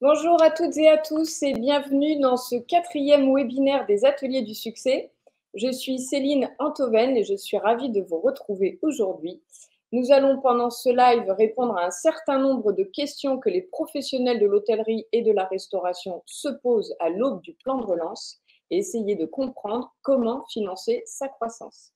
Bonjour à toutes et à tous et bienvenue dans ce 4e webinaire des Ateliers du Succès. Je suis Céline Antoven et je suis ravie de vous retrouver aujourd'hui. Nous allons pendant ce live répondre à un certain nombre de questions que les professionnels de l'hôtellerie et de la restauration se posent à l'aube du plan de relance et essayer de comprendre comment financer sa croissance.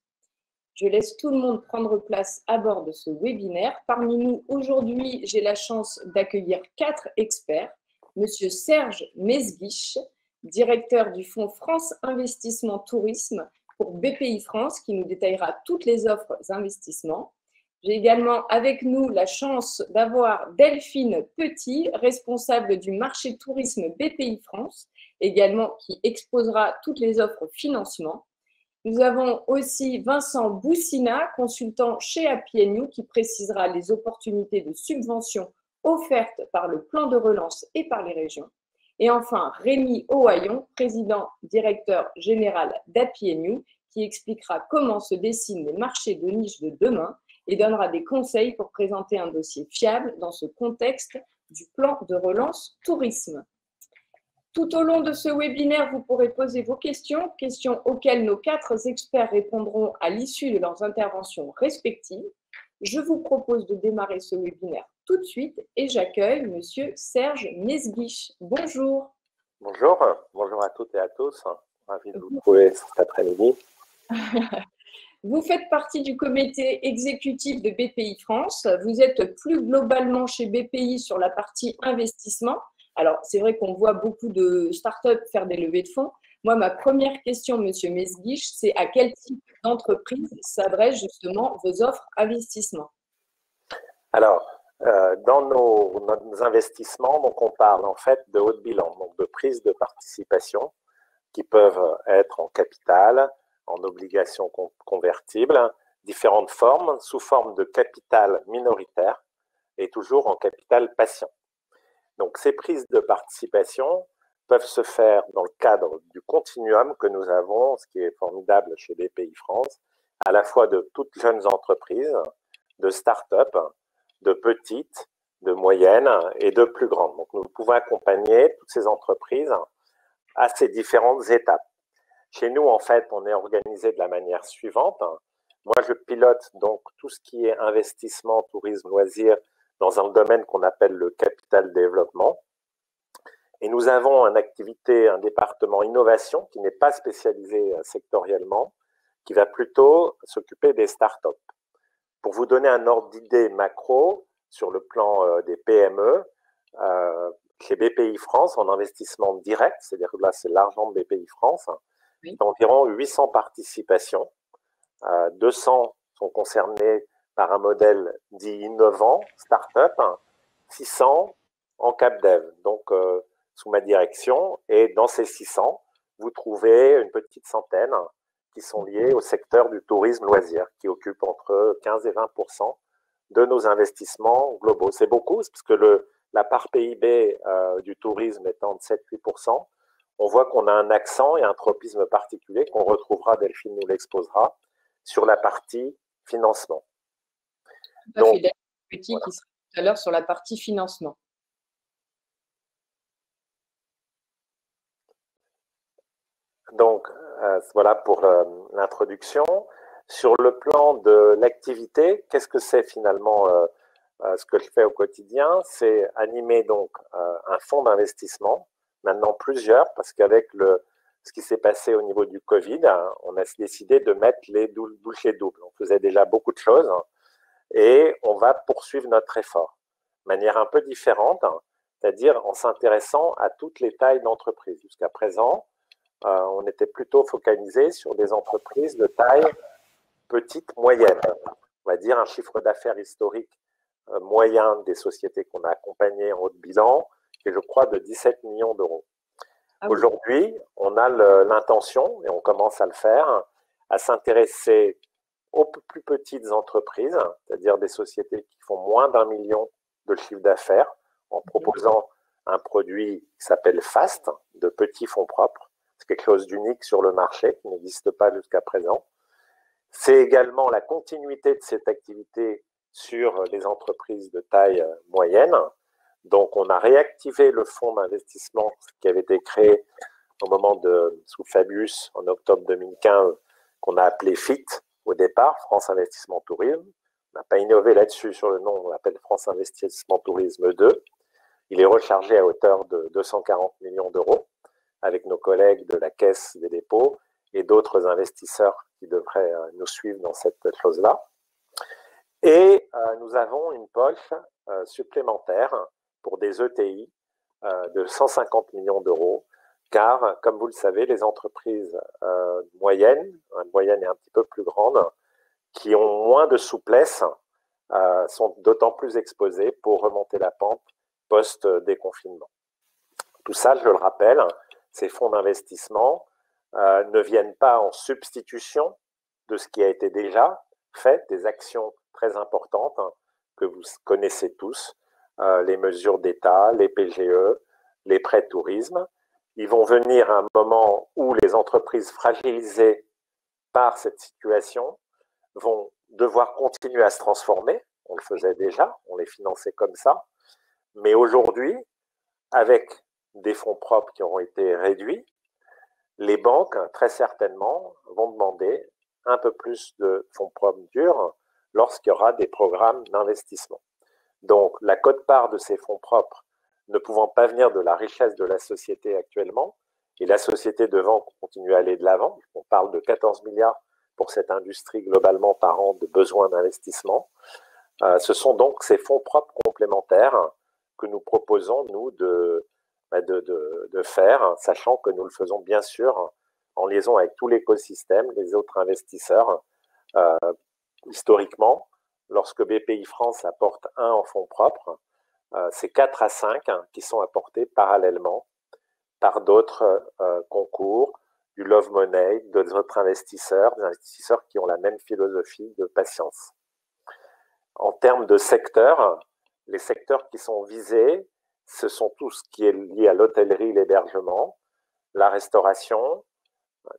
Je laisse tout le monde prendre place à bord de ce webinaire. Parmi nous, aujourd'hui, j'ai la chance d'accueillir 4 experts. Monsieur Serge Mesguich, directeur du fonds France Investissement Tourisme pour BPI France, qui nous détaillera toutes les offres d'investissement. J'ai également avec nous la chance d'avoir Delphine Petit, responsable du marché tourisme BPI France, également qui exposera toutes les offres financement. Nous avons aussi Vincent Boussina, consultant chez Appienu, qui précisera les opportunités de subvention offertes par le plan de relance et par les régions. Et enfin, Rémi Ohaillon, président directeur général d'Appienu, qui expliquera comment se dessinent les marchés de niche de demain et donnera des conseils pour présenter un dossier fiable dans ce contexte du plan de relance tourisme. Tout au long de ce webinaire, vous pourrez poser vos questions, questions auxquelles nos 4 experts répondront à l'issue de leurs interventions respectives. Je vous propose de démarrer ce webinaire tout de suite et j'accueille Monsieur Serge Mesguich. Bonjour. Bonjour, bonjour à toutes et à tous. Ravi de vous retrouver cet après-midi. Vous faites partie du comité exécutif de BPI France. Vous êtes plus globalement chez BPI sur la partie investissement. Alors, c'est vrai qu'on voit beaucoup de startups faire des levées de fonds. Moi, ma première question, Monsieur Mesguich, c'est à quel type d'entreprise s'adressent justement vos offres investissement? Alors, dans nos investissements, donc on parle en fait de haut de bilan, donc de prise de participation qui peuvent être en capital, en obligations convertibles, différentes formes, sous forme de capital minoritaire et toujours en capital patient. Donc, ces prises de participation peuvent se faire dans le cadre du continuum que nous avons, ce qui est formidable chez BPI France, à la fois de toutes jeunes entreprises, de start-up, de petites, de moyennes et de plus grandes. Donc, nous pouvons accompagner toutes ces entreprises à ces différentes étapes. Chez nous, en fait, on est organisé de la manière suivante. Moi, je pilote donc tout ce qui est investissement, tourisme, loisirs, dans un domaine qu'on appelle le capital développement. Et nous avons une activité, un département innovation qui n'est pas spécialisé sectoriellement, qui va plutôt s'occuper des startups. Pour vous donner un ordre d'idée macro sur le plan des PME, chez BPI France, en investissement direct, c'est-à-dire que là, c'est l'argent de BPI France, oui. Environ 800 participations, 200 sont concernés par un modèle dit innovant, start-up, 600 en cap dev, donc sous ma direction. Et dans ces 600, vous trouvez une petite centaine qui sont liés au secteur du tourisme loisir, qui occupe entre 15 et 20% de nos investissements globaux. C'est beaucoup, parce que la part PIB du tourisme étant de 7-8%, on voit qu'on a un accent et un tropisme particulier qu'on retrouvera, Delphine nous l'exposera, sur la partie financement. Tout à fait, Petit voilà. Qui sera tout à l'heure sur la partie financement. Donc, voilà pour l'introduction. Sur le plan de l'activité, qu'est-ce que c'est finalement ce que je fais au quotidien? C'est animer donc un fonds d'investissement, maintenant plusieurs, parce qu'avec ce qui s'est passé au niveau du Covid, on a décidé de mettre les bouchées doubles. On faisait déjà beaucoup de choses et on va poursuivre notre effort de manière un peu différente, c'est-à-dire en s'intéressant à toutes les tailles d'entreprise. Jusqu'à présent, on était plutôt focalisé sur des entreprises de taille petite, moyenne. On va dire un chiffre d'affaires historique moyen des sociétés qu'on a accompagnées en haut de bilan, qui est, je crois, de 17 millions d'euros. Ah oui. Aujourd'hui, on a l'intention, et on commence à le faire, à s'intéresser aux plus petites entreprises, c'est-à-dire des sociétés qui font moins d'1 million de chiffre d'affaires, en proposant un produit qui s'appelle FAST, de petits fonds propres. C'est quelque chose d'unique sur le marché, qui n'existe pas jusqu'à présent. C'est également la continuité de cette activité sur les entreprises de taille moyenne. Donc, on a réactivé le fonds d'investissement qui avait été créé au moment sous Fabius en octobre 2015, qu'on a appelé FIT au départ, France Investissement Tourisme. On n'a pas innové là-dessus sur le nom, on l'appelle France Investissement Tourisme 2. Il est rechargé à hauteur de 240 millions d'euros avec nos collègues de la Caisse des dépôts et d'autres investisseurs qui devraient nous suivre dans cette chose-là. Et nous avons une poche supplémentaire pour des ETI de 150 millions d'euros, car, comme vous le savez, les entreprises moyennes et un petit peu plus grandes, qui ont moins de souplesse, sont d'autant plus exposées pour remonter la pente post-déconfinement. Tout ça, je le rappelle, ces fonds d'investissement ne viennent pas en substitution de ce qui a été déjà fait, des actions très importantes que vous connaissez tous, les mesures d'État, les PGE, les prêts tourisme. Ils vont venir à un moment où les entreprises fragilisées par cette situation vont devoir continuer à se transformer. On le faisait déjà, on les finançait comme ça. Mais aujourd'hui, avec des fonds propres qui auront été réduits, les banques, très certainement, vont demander un peu plus de fonds propres durs lorsqu'il y aura des programmes d'investissement. Donc, la quote-part de ces fonds propres ne pouvant pas venir de la richesse de la société actuellement, et la société devant continuer à aller de l'avant, on parle de 14 milliards pour cette industrie globalement par an de besoins d'investissement, ce sont donc ces fonds propres complémentaires que nous proposons, nous, de faire, sachant que nous le faisons bien sûr en liaison avec tout l'écosystème, les autres investisseurs. Historiquement, lorsque BPI France apporte un en fonds propres, c'est 4 à 5 qui sont apportés parallèlement par d'autres concours, du Love Money, d'autres investisseurs, des investisseurs qui ont la même philosophie de patience. En termes de secteurs, les secteurs qui sont visés, ce sont tout ce qui est lié à l'hôtellerie, l'hébergement, la restauration,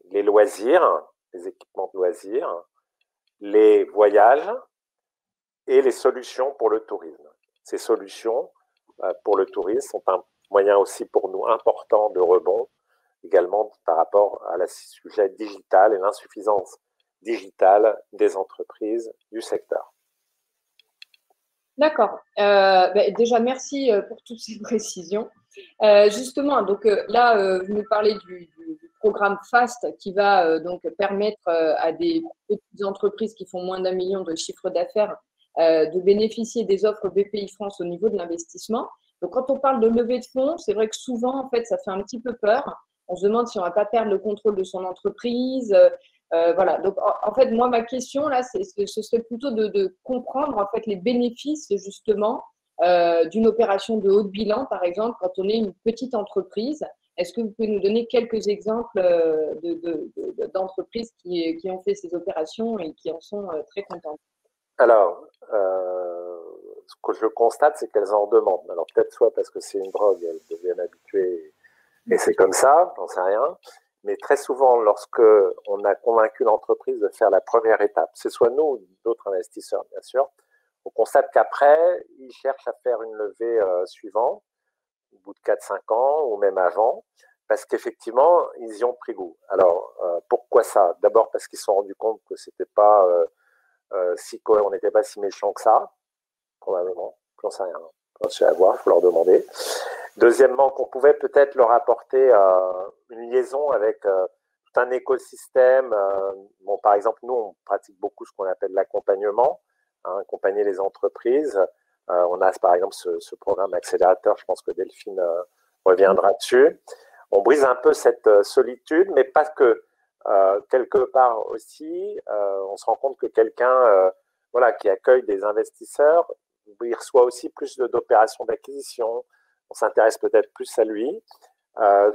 les loisirs, les équipements de loisirs, les voyages et les solutions pour le tourisme. Ces solutions pour le tourisme sont un moyen aussi pour nous important de rebond, également par rapport à la sujet digital et l'insuffisance digitale des entreprises du secteur. D'accord. Déjà, merci pour toutes ces précisions. Justement, donc là, vous nous parlez du programme FAST qui va donc permettre à des petites entreprises qui font moins d'1 million de chiffre d'affaires de bénéficier des offres BPI France au niveau de l'investissement. Donc, quand on parle de levée de fonds, c'est vrai que souvent, en fait, ça fait un petit peu peur. On se demande si on ne va pas perdre le contrôle de son entreprise. Voilà. Donc, en fait, moi, ma question, là, ce serait plutôt de comprendre, en fait, les bénéfices, justement, d'une opération de haut de bilan, par exemple, quand on est une petite entreprise. Est-ce que vous pouvez nous donner quelques exemples d'entreprises qui ont fait ces opérations et qui en sont très contentes? Alors, ce que je constate, c'est qu'elles en demandent. Alors, peut-être soit parce que c'est une drogue, elles deviennent habituées et c'est comme ça, j'en sais rien. Mais très souvent, lorsque on a convaincu l'entreprise de faire la première étape, c'est soit nous ou d'autres investisseurs, bien sûr, on constate qu'après, ils cherchent à faire une levée suivante, au bout de 4-5 ans ou même avant, parce qu'effectivement, ils y ont pris goût. Alors, pourquoi ça? D'abord parce qu'ils se sont rendus compte que c'était pas on n'était pas si méchant que ça, probablement, j'en sais rien. Je sais à voir, il faut leur demander. Deuxièmement, qu'on pouvait peut-être leur apporter une liaison avec tout un écosystème. Bon, par exemple, nous, on pratique beaucoup ce qu'on appelle l'accompagnement, accompagner les entreprises. On a, par exemple, ce programme accélérateur, je pense que Delphine reviendra dessus. On brise un peu cette solitude, mais pas que. Quelque part aussi, on se rend compte que quelqu'un voilà, qui accueille des investisseurs, il reçoit aussi plus d'opérations d'acquisition, on s'intéresse peut-être plus à lui.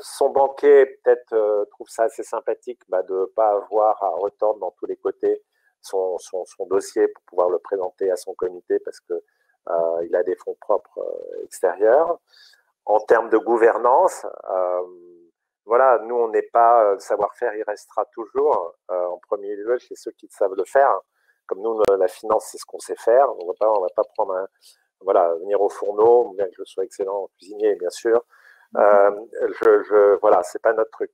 Son banquier peut-être trouve ça assez sympathique de ne pas avoir à retordre dans tous les côtés son dossier pour pouvoir le présenter à son comité parce qu'il a des fonds propres extérieurs. En termes de gouvernance, voilà, nous, on n'est pas savoir-faire, il restera toujours en premier lieu chez ceux qui savent le faire. Comme nous, la finance, c'est ce qu'on sait faire. On va pas prendre voilà, venir au fourneau, bien que je sois excellent cuisinier, bien sûr. Voilà, c'est pas notre truc.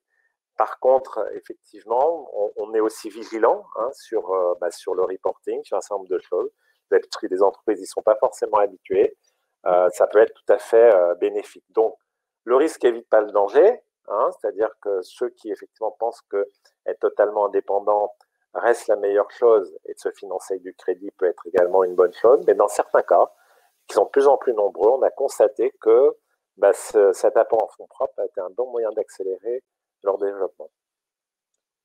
Par contre, effectivement, on est aussi vigilant hein, sur le reporting, sur un certain nombre de choses. Les entreprises n'y sont pas forcément habituées. Ça peut être tout à fait bénéfique. Donc, le risque évite pas le danger, hein, c'est-à-dire que ceux qui effectivement pensent que être totalement indépendant reste la meilleure chose et de se financer avec du crédit peut être également une bonne chose. Mais dans certains cas, qui sont de plus en plus nombreux, on a constaté que cet apport en fonds propres a été un bon moyen d'accélérer leur développement.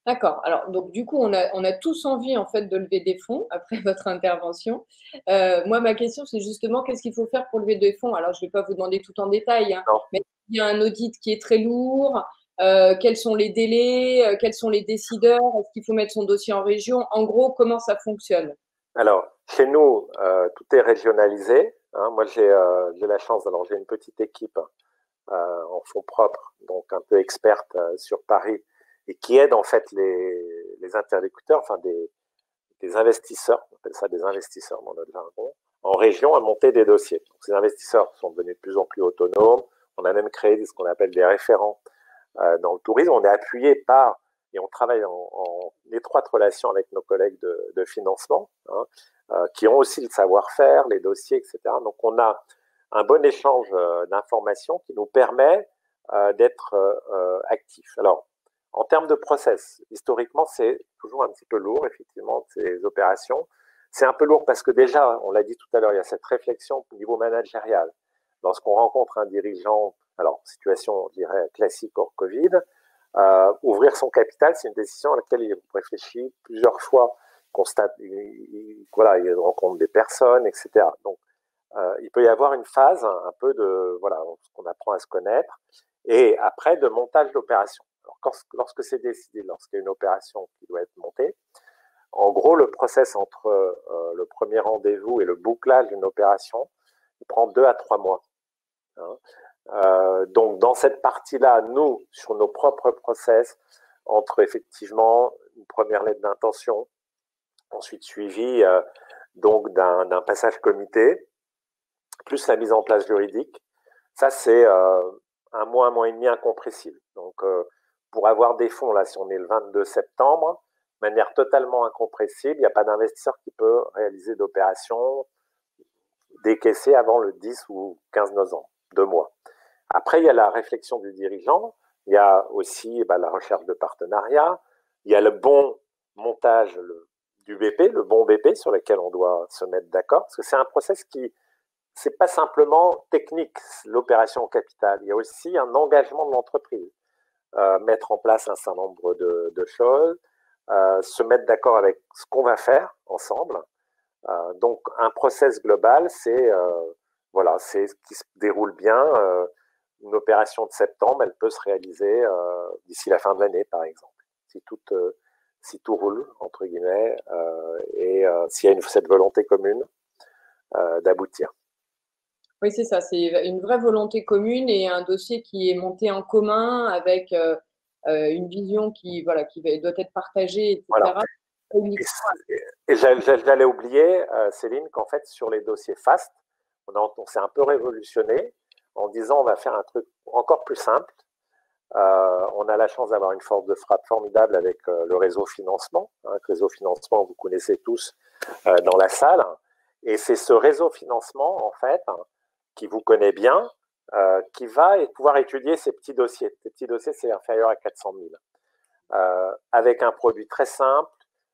D'accord. Alors, donc, du coup, on a tous envie, en fait, de lever des fonds après votre intervention. Moi, ma question, c'est justement, qu'est-ce qu'il faut faire pour lever des fonds? Alors, je ne vais pas vous demander tout en détail, hein, mais il y a un audit qui est très lourd. Quels sont les délais? Quels sont les décideurs? Est-ce qu'il faut mettre son dossier en région? En gros, comment ça fonctionne? Alors, chez nous, tout est régionalisé. Hein. Moi, j'ai la chance, alors j'ai une petite équipe en fonds propres, donc un peu experte sur Paris, et qui aide en fait les interlocuteurs, enfin des investisseurs, on appelle ça des investisseurs dans notre jargon, en région à monter des dossiers. Donc, ces investisseurs sont devenus de plus en plus autonomes. On a même créé ce qu'on appelle des référents dans le tourisme. On est appuyé par, et on travaille en étroite relation avec nos collègues de financement, hein, qui ont aussi le savoir-faire, les dossiers, etc. Donc, on a un bon échange d'informations qui nous permet d'être actifs. Alors, en termes de process, historiquement, c'est toujours un petit peu lourd, effectivement, ces opérations. C'est un peu lourd parce que déjà, on l'a dit tout à l'heure, il y a cette réflexion au niveau managérial. Lorsqu'on rencontre un dirigeant, alors situation, je dirais, classique hors Covid, ouvrir son capital, c'est une décision à laquelle il réfléchit plusieurs fois, constate, voilà, il rencontre des personnes, etc. Donc, il peut y avoir une phase un peu de, voilà, qu'on apprend à se connaître, et après de montage d'opération. Lorsque c'est décidé, lorsqu'il y a une opération qui doit être montée, en gros, le process entre le premier rendez-vous et le bouclage d'une opération, il prend 2 à 3 mois. Hein. Donc, dans cette partie-là, nous, sur nos propres process, entre effectivement une première lettre d'intention, ensuite suivie donc d'un passage comité, plus la mise en place juridique, ça c'est un mois et demi incompressible. Donc, pour avoir des fonds, là, si on est le 22 septembre, de manière totalement incompressible, il n'y a pas d'investisseur qui peut réaliser d'opérations décaissées avant le 10 ou 15 novembre, 2 mois. Après, il y a la réflexion du dirigeant, il y a aussi la recherche de partenariat, il y a le bon montage du BP, le bon BP sur lequel on doit se mettre d'accord, parce que c'est un process qui, c'est pas simplement technique, l'opération capital, il y a aussi un engagement de l'entreprise. Mettre en place un certain nombre de choses, se mettre d'accord avec ce qu'on va faire ensemble. Donc, un process global, c'est voilà, c'est ce qui se déroule bien. Une opération de septembre, elle peut se réaliser d'ici la fin de l'année, par exemple, si tout roule, entre guillemets, et s'il y a cette volonté commune d'aboutir. Oui, c'est ça, c'est une vraie volonté commune et un dossier qui est monté en commun avec une vision qui, voilà, doit être partagée, etc. Voilà. Et j'allais oublier, Céline, qu'en fait, sur les dossiers FAST, on s'est un peu révolutionné en disant on va faire un truc encore plus simple. On a la chance d'avoir une force de frappe formidable avec le réseau financement. Hein, le réseau financement, vous connaissez tous dans la salle. Et c'est ce réseau financement, en fait, qui vous connaît bien, qui va pouvoir étudier ces petits dossiers. Ces petits dossiers, c'est inférieur à 400 000. Avec un produit très simple,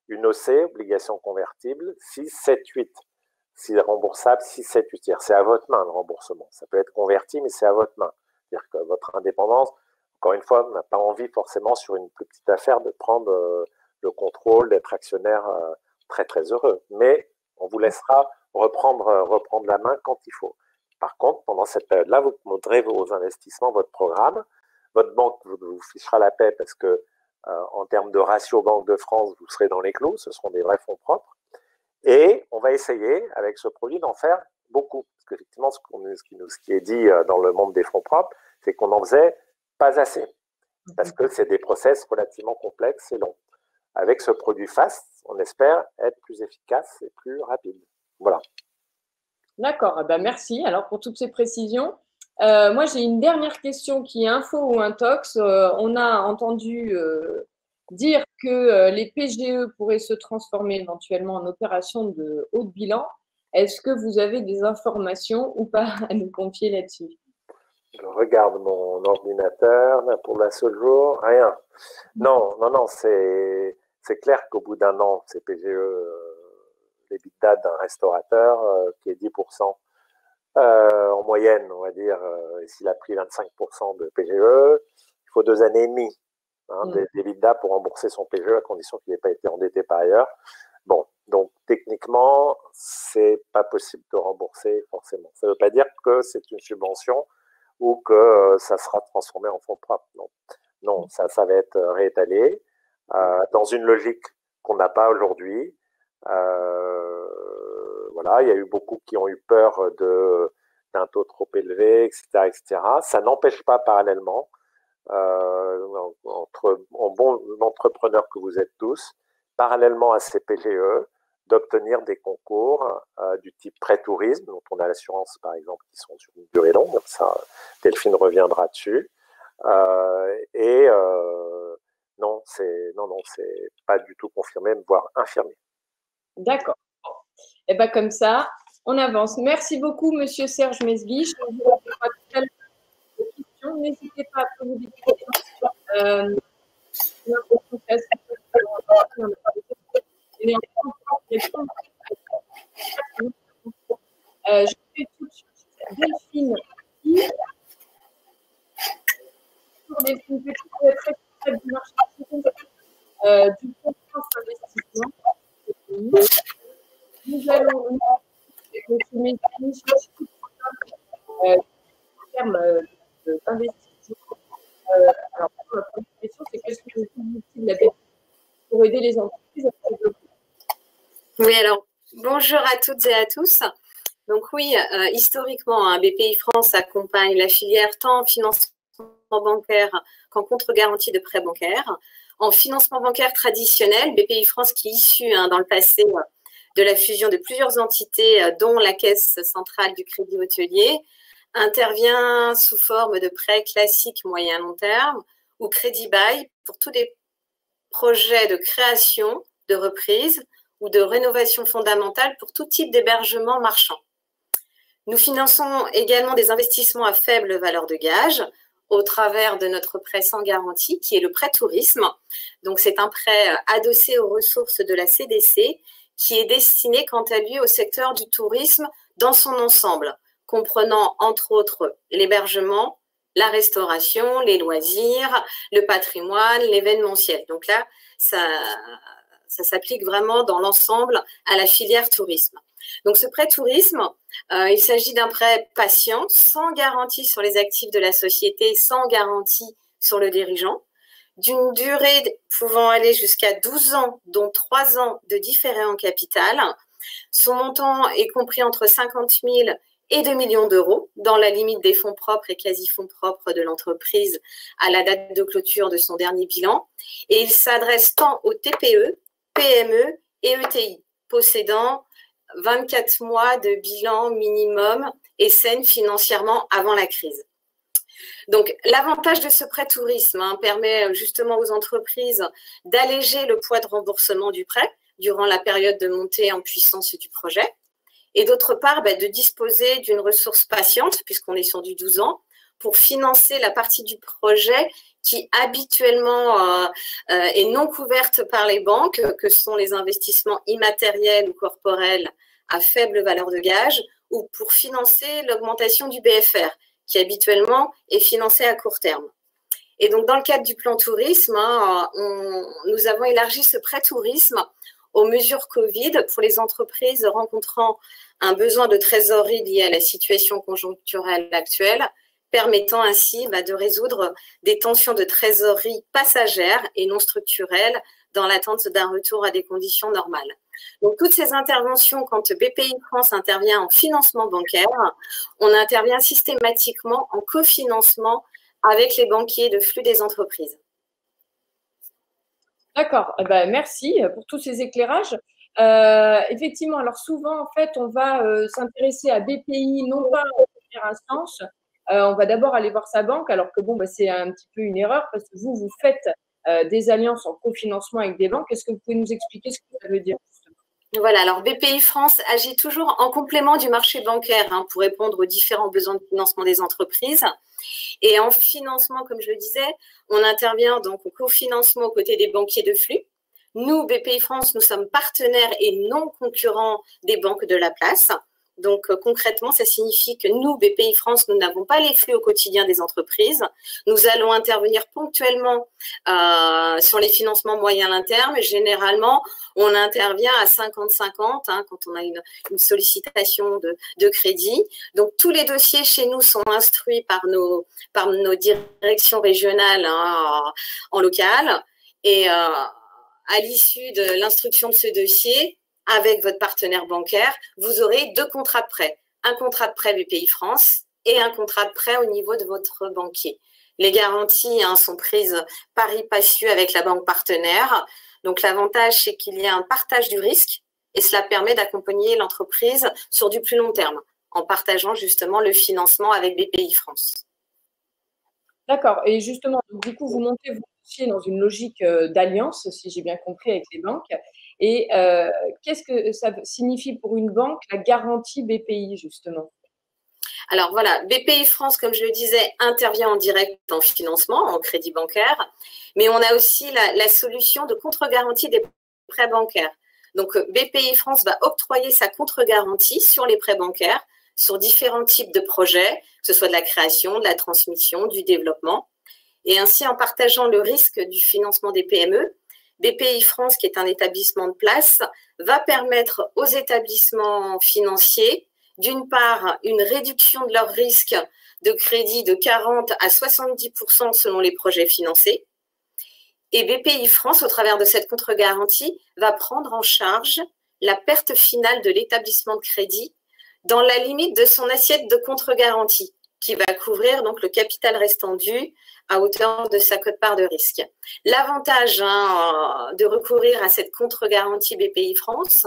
une OC, obligation convertible, 6, 7, 8. Si remboursable, 6, 7, 8. C'est à votre main le remboursement. Ça peut être converti, mais c'est à votre main. C'est-à-dire que votre indépendance, encore une fois, n'a pas envie forcément sur une plus petite affaire de prendre le contrôle, d'être actionnaire très très heureux. Mais on vous laissera reprendre la main quand il faut. Par contre, pendant cette période-là, vous montrez vos investissements, votre programme. Votre banque vous fichera la paix parce que en termes de ratio Banque de France, vous serez dans les clous. Ce seront des vrais fonds propres. Et on va essayer, avec ce produit, d'en faire beaucoup. Parce qu'effectivement, ce qui est dit dans le monde des fonds propres, c'est qu'on n'en faisait pas assez. Parce que c'est des process relativement complexes et longs. Avec ce produit FAST, on espère être plus efficace et plus rapide. Voilà. D'accord, eh ben, merci alors pour toutes ces précisions. Moi, j'ai une dernière question qui est info ou intox. On a entendu dire que les PGE pourraient se transformer éventuellement en opération de haut de bilan. Est-ce que vous avez des informations ou pas à nous confier là-dessus? Je regarde mon ordinateur, là, pour la seule jour, rien. Non, non, non, c'est clair qu'au bout d'un an, ces PGE, l'EBITDA d'un restaurateur qui est 10% en moyenne, on va dire, et s'il a pris 25% de PGE, il faut 2 années et demie d'EBITDA pour rembourser son PGE à condition qu'il n'ait pas été endetté par ailleurs. Bon, donc techniquement, c'est pas possible de rembourser forcément. Ça ne veut pas dire que c'est une subvention ou que ça sera transformé en fonds propres. Non, non, ça va être réétalé dans une logique qu'on n'a pas aujourd'hui. Voilà, il y a eu beaucoup qui ont eu peur d'un taux trop élevé, etc., etc. Ça n'empêche pas parallèlement, en bon entrepreneur que vous êtes tous, parallèlement à ces PGE, d'obtenir des concours du type prêt tourisme, dont on a l'assurance par exemple, qui sont sur une durée longue. Ça, Delphine reviendra dessus. Non, c'est pas du tout confirmé, voire infirmé. D'accord. Et bien comme ça, on avance. Merci beaucoup, Monsieur Serge Mesguich. On vous répondra tout à l'heure aux questions. N'hésitez pas à poser des questions. Je fais tout de suite Delphine. Delphine, peut-être très très du marché du confiance investissement. Nous allons en termes d'investissement. Alors, ma première question, c'est quels sont les outils de la BPI pour aider les entreprises à se développer? Oui, alors, bonjour à toutes et à tous. Donc oui, historiquement, BPI France accompagne la filière tant en financement bancaire qu'en contre-garantie de prêts bancaires. En financement bancaire traditionnel, BPI France, qui est issu dans le passé de la fusion de plusieurs entités, dont la Caisse centrale du crédit hôtelier, intervient sous forme de prêts classiques moyen-long terme ou crédit bail pour tous les projets de création, de reprise ou de rénovation fondamentale pour tout type d'hébergement marchand. Nous finançons également des investissements à faible valeur de gage au travers de notre prêt sans garantie, qui est le prêt tourisme. Donc, c'est un prêt adossé aux ressources de la CDC, qui est destiné, quant à lui, au secteur du tourisme dans son ensemble, comprenant, entre autres, l'hébergement, la restauration, les loisirs, le patrimoine, l'événementiel. Donc là, ça s'applique vraiment dans l'ensemble à la filière tourisme. Donc, ce prêt tourisme, il s'agit d'un prêt patient, sans garantie sur les actifs de la société, sans garantie sur le dirigeant, d'une durée pouvant aller jusqu'à 12 ans, dont 3 ans de différé en capital. Son montant est compris entre 50 000 et 2 millions d'euros, dans la limite des fonds propres et quasi-fonds propres de l'entreprise à la date de clôture de son dernier bilan. Et il s'adresse tant aux TPE, PME et ETI, possédant 24 mois de bilan minimum et saines financièrement avant la crise. Donc, l'avantage de ce prêt tourisme permet justement aux entreprises d'alléger le poids de remboursement du prêt durant la période de montée en puissance du projet, et d'autre part, de disposer d'une ressource patiente, puisqu'on est sur du 12 ans, pour financer la partie du projet qui habituellement est non couverte par les banques, que sont les investissements immatériels ou corporels à faible valeur de gage, ou pour financer l'augmentation du BFR, qui habituellement est financé à court terme. Et donc, dans le cadre du plan tourisme, nous avons élargi ce prêt tourisme aux mesures Covid pour les entreprises rencontrant un besoin de trésorerie lié à la situation conjoncturelle actuelle, permettant ainsi de résoudre des tensions de trésorerie passagères et non structurelles dans l'attente d'un retour à des conditions normales. Donc, toutes ces interventions, quand BPI France intervient en financement bancaire, on intervient systématiquement en cofinancement avec les banquiers de flux des entreprises. D'accord. Merci pour tous ces éclairages. Effectivement, alors souvent, en fait, on va s'intéresser à BPI, non pas en première instance. On va d'abord aller voir sa banque, alors que bon, bah, c'est un petit peu une erreur parce que vous faites des alliances en cofinancement avec des banques. Est-ce que vous pouvez nous expliquer ce que ça veut dire? Voilà, alors BPI France agit toujours en complément du marché bancaire hein, pour répondre aux différents besoins de financement des entreprises. Et en financement, comme je le disais, on intervient donc au cofinancement aux côtés des banquiers de flux. Nous, BPI France, nous sommes partenaires et non concurrents des banques de la place. Donc, concrètement, ça signifie que nous, BPI France, nous n'avons pas les flux au quotidien des entreprises. Nous allons intervenir ponctuellement sur les financements moyen long terme. Généralement, on intervient à 50-50 hein, quand on a une sollicitation de crédit. Donc, tous les dossiers chez nous sont instruits par nos directions régionales hein, en local. Et à l'issue de l'instruction de ce dossier, avec votre partenaire bancaire, vous aurez 2 contrats de prêt. Un contrat de prêt BPI France et un contrat de prêt au niveau de votre banquier. Les garanties hein, sont prises pari passu avec la banque partenaire. Donc, l'avantage, c'est qu'il y a un partage du risque et cela permet d'accompagner l'entreprise sur du plus long terme en partageant justement le financement avec BPI France. D'accord. Et justement, du coup, vous montez vos dossiers dans une logique d'alliance, si j'ai bien compris, avec les banques. Et qu'est-ce que ça signifie pour une banque, la garantie BPI, justement? Alors voilà, BPI France, comme je le disais, intervient en direct en financement, en crédit bancaire, mais on a aussi la solution de contre-garantie des prêts bancaires. Donc BPI France va octroyer sa contre-garantie sur les prêts bancaires, sur différents types de projets, que ce soit de la création, de la transmission, du développement. Et ainsi, en partageant le risque du financement des PME, BPI France, qui est un établissement de place, va permettre aux établissements financiers, d'une part, une réduction de leur risque de crédit de 40 à 70% selon les projets financés. Et BPI France, au travers de cette contre-garantie, va prendre en charge la perte finale de l'établissement de crédit dans la limite de son assiette de contre-garantie, qui va couvrir donc le capital restant dû à hauteur de sa quote-part de risque. L'avantage hein, de recourir à cette contre-garantie BPI France,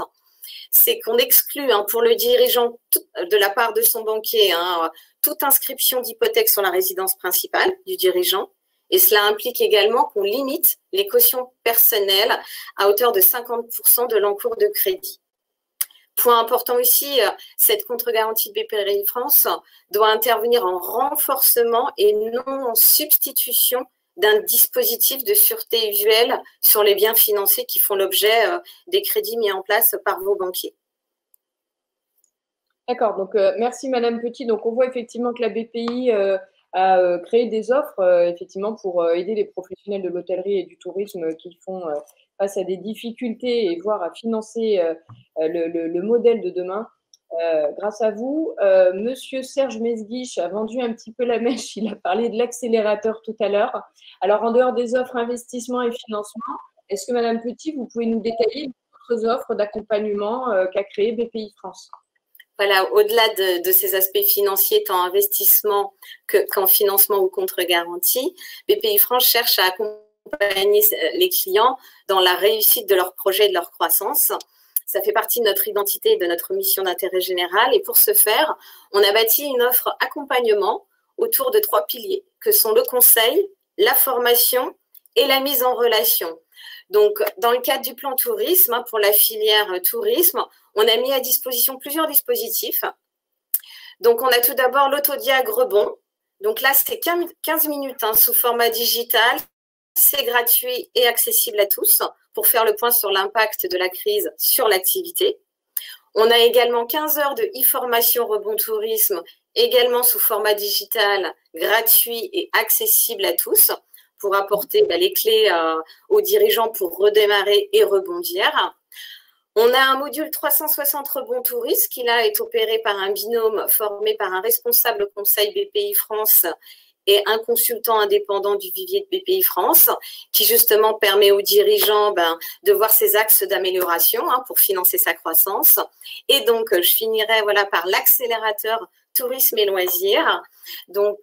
c'est qu'on exclut hein, pour le dirigeant de la part de son banquier hein, toute inscription d'hypothèque sur la résidence principale du dirigeant. Et cela implique également qu'on limite les cautions personnelles à hauteur de 50% de l'encours de crédit. Point important aussi, cette contre-garantie de BPI France doit intervenir en renforcement et non en substitution d'un dispositif de sûreté usuel sur les biens financiers qui font l'objet des crédits mis en place par vos banquiers. D'accord, donc merci Madame Petit. Donc on voit effectivement que la BPI a créé des offres effectivement pour aider les professionnels de l'hôtellerie et du tourisme qui font face à des difficultés et voire à financer le modèle de demain. Grâce à vous, Monsieur Serge Mesguich a vendu un petit peu la mèche. Il a parlé de l'accélérateur tout à l'heure. Alors, en dehors des offres investissement et financement, est-ce que Madame Petit, vous pouvez nous détailler les autres offres d'accompagnement qu'a créé BPI France? Voilà, au-delà de ces aspects financiers, tant investissement qu'en financement ou contre-garantie, BPI France cherche à accompagner les clients dans la réussite de leurs projets et de leur croissance. Ça fait partie de notre identité et de notre mission d'intérêt général. Et pour ce faire, on a bâti une offre accompagnement autour de 3 piliers, que sont le conseil, la formation et la mise en relation. Donc, dans le cadre du plan tourisme, pour la filière tourisme, on a mis à disposition plusieurs dispositifs. Donc, on a tout d'abord l'autodiag rebond. Donc là, c'est 15 minutes hein, sous format digital. C'est gratuit et accessible à tous pour faire le point sur l'impact de la crise sur l'activité. On a également 15 heures de e-formation rebond tourisme, également sous format digital, gratuit et accessible à tous pour apporter les clés aux dirigeants pour redémarrer et rebondir. On a un module 360 rebond tourisme qui là est opéré par un binôme formé par un responsable conseil BPI France et un consultant indépendant du vivier de BPI France qui justement permet aux dirigeants de voir ses axes d'amélioration pour financer sa croissance. Et donc, je finirai par l'accélérateur tourisme et loisirs. Donc,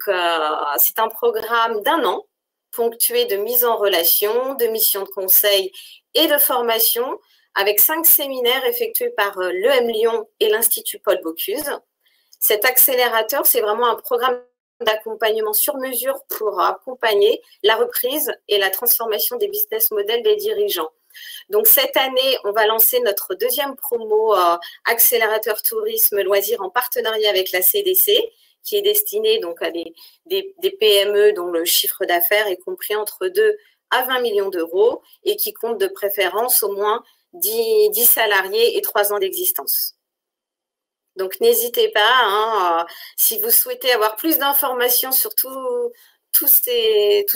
c'est un programme d'1 an ponctué de mise en relation, de missions de conseil et de formation avec 5 séminaires effectués par l'EM Lyon et l'Institut Paul Bocuse. Cet accélérateur, c'est vraiment un programme d'accompagnement sur mesure pour accompagner la reprise et la transformation des business models des dirigeants. Donc, cette année, on va lancer notre deuxième promo accélérateur tourisme loisirs en partenariat avec la CDC, qui est destinée donc à des PME dont le chiffre d'affaires est compris entre 2 à 20 millions d'euros et qui compte de préférence au moins 10 salariés et 3 ans d'existence. Donc, n'hésitez pas, si vous souhaitez avoir plus d'informations sur tous ces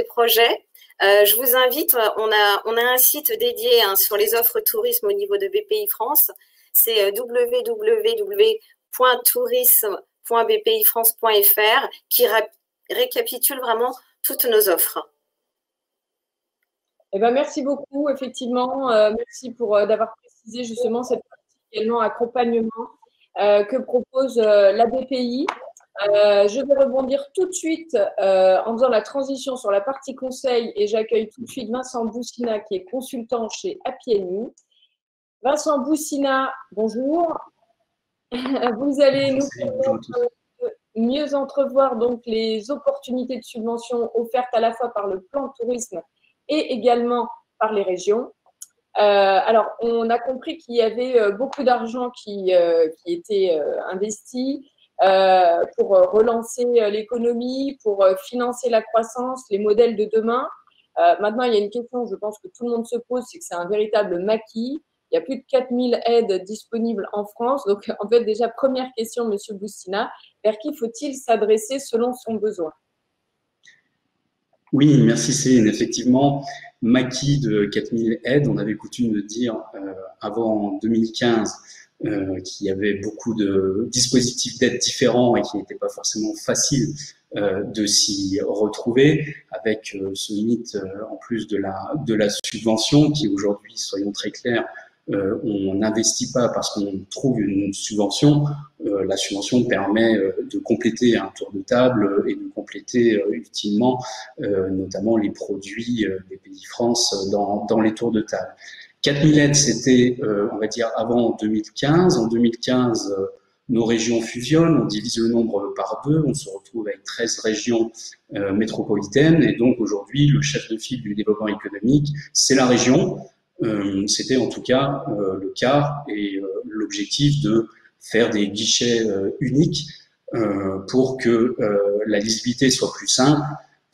projets, je vous invite, on a un site dédié sur les offres tourisme au niveau de BPI France, c'est www.tourisme.bpifrance.fr qui récapitule vraiment toutes nos offres. Eh ben, merci beaucoup, effectivement. Merci d'avoir précisé justement cette partie également accompagnement que propose la BPI. Je vais rebondir tout de suite en faisant la transition sur la partie conseil et j'accueille tout de suite Vincent Boussina qui est consultant chez APNU. Vincent Boussina, bonjour. Vous allez nous permettre de mieux entrevoir donc les opportunités de subvention offertes à la fois par le plan de tourisme et également par les régions. Alors, on a compris qu'il y avait beaucoup d'argent qui était investi pour relancer l'économie, pour financer la croissance, les modèles de demain. Maintenant, il y a une question, je pense que tout le monde se pose, c'est que c'est un véritable maquis. Il y a plus de 4000 aides disponibles en France. Donc, en fait, déjà, première question, Monsieur Boussina, vers qui faut-il s'adresser selon son besoin? Oui, merci Céline. Effectivement, maquis de 4000 aides, on avait coutume de dire avant 2015 qu'il y avait beaucoup de dispositifs d'aide différents et qu'il n'était pas forcément facile de s'y retrouver, avec ce mythe en plus de la subvention qui aujourd'hui, soyons très clairs, on n'investit pas parce qu'on trouve une subvention. La subvention permet de compléter un tour de table et de compléter utilement notamment les produits des pays France dans les tours de table. 4000 aides, c'était, on va dire, avant 2015. En 2015, nos régions fusionnent, on divise le nombre par 2, on se retrouve avec 13 régions métropolitaines. Et donc aujourd'hui, le chef de file du développement économique, c'est la région. C'était en tout cas le cas et l'objectif de faire des guichets uniques pour que la lisibilité soit plus simple,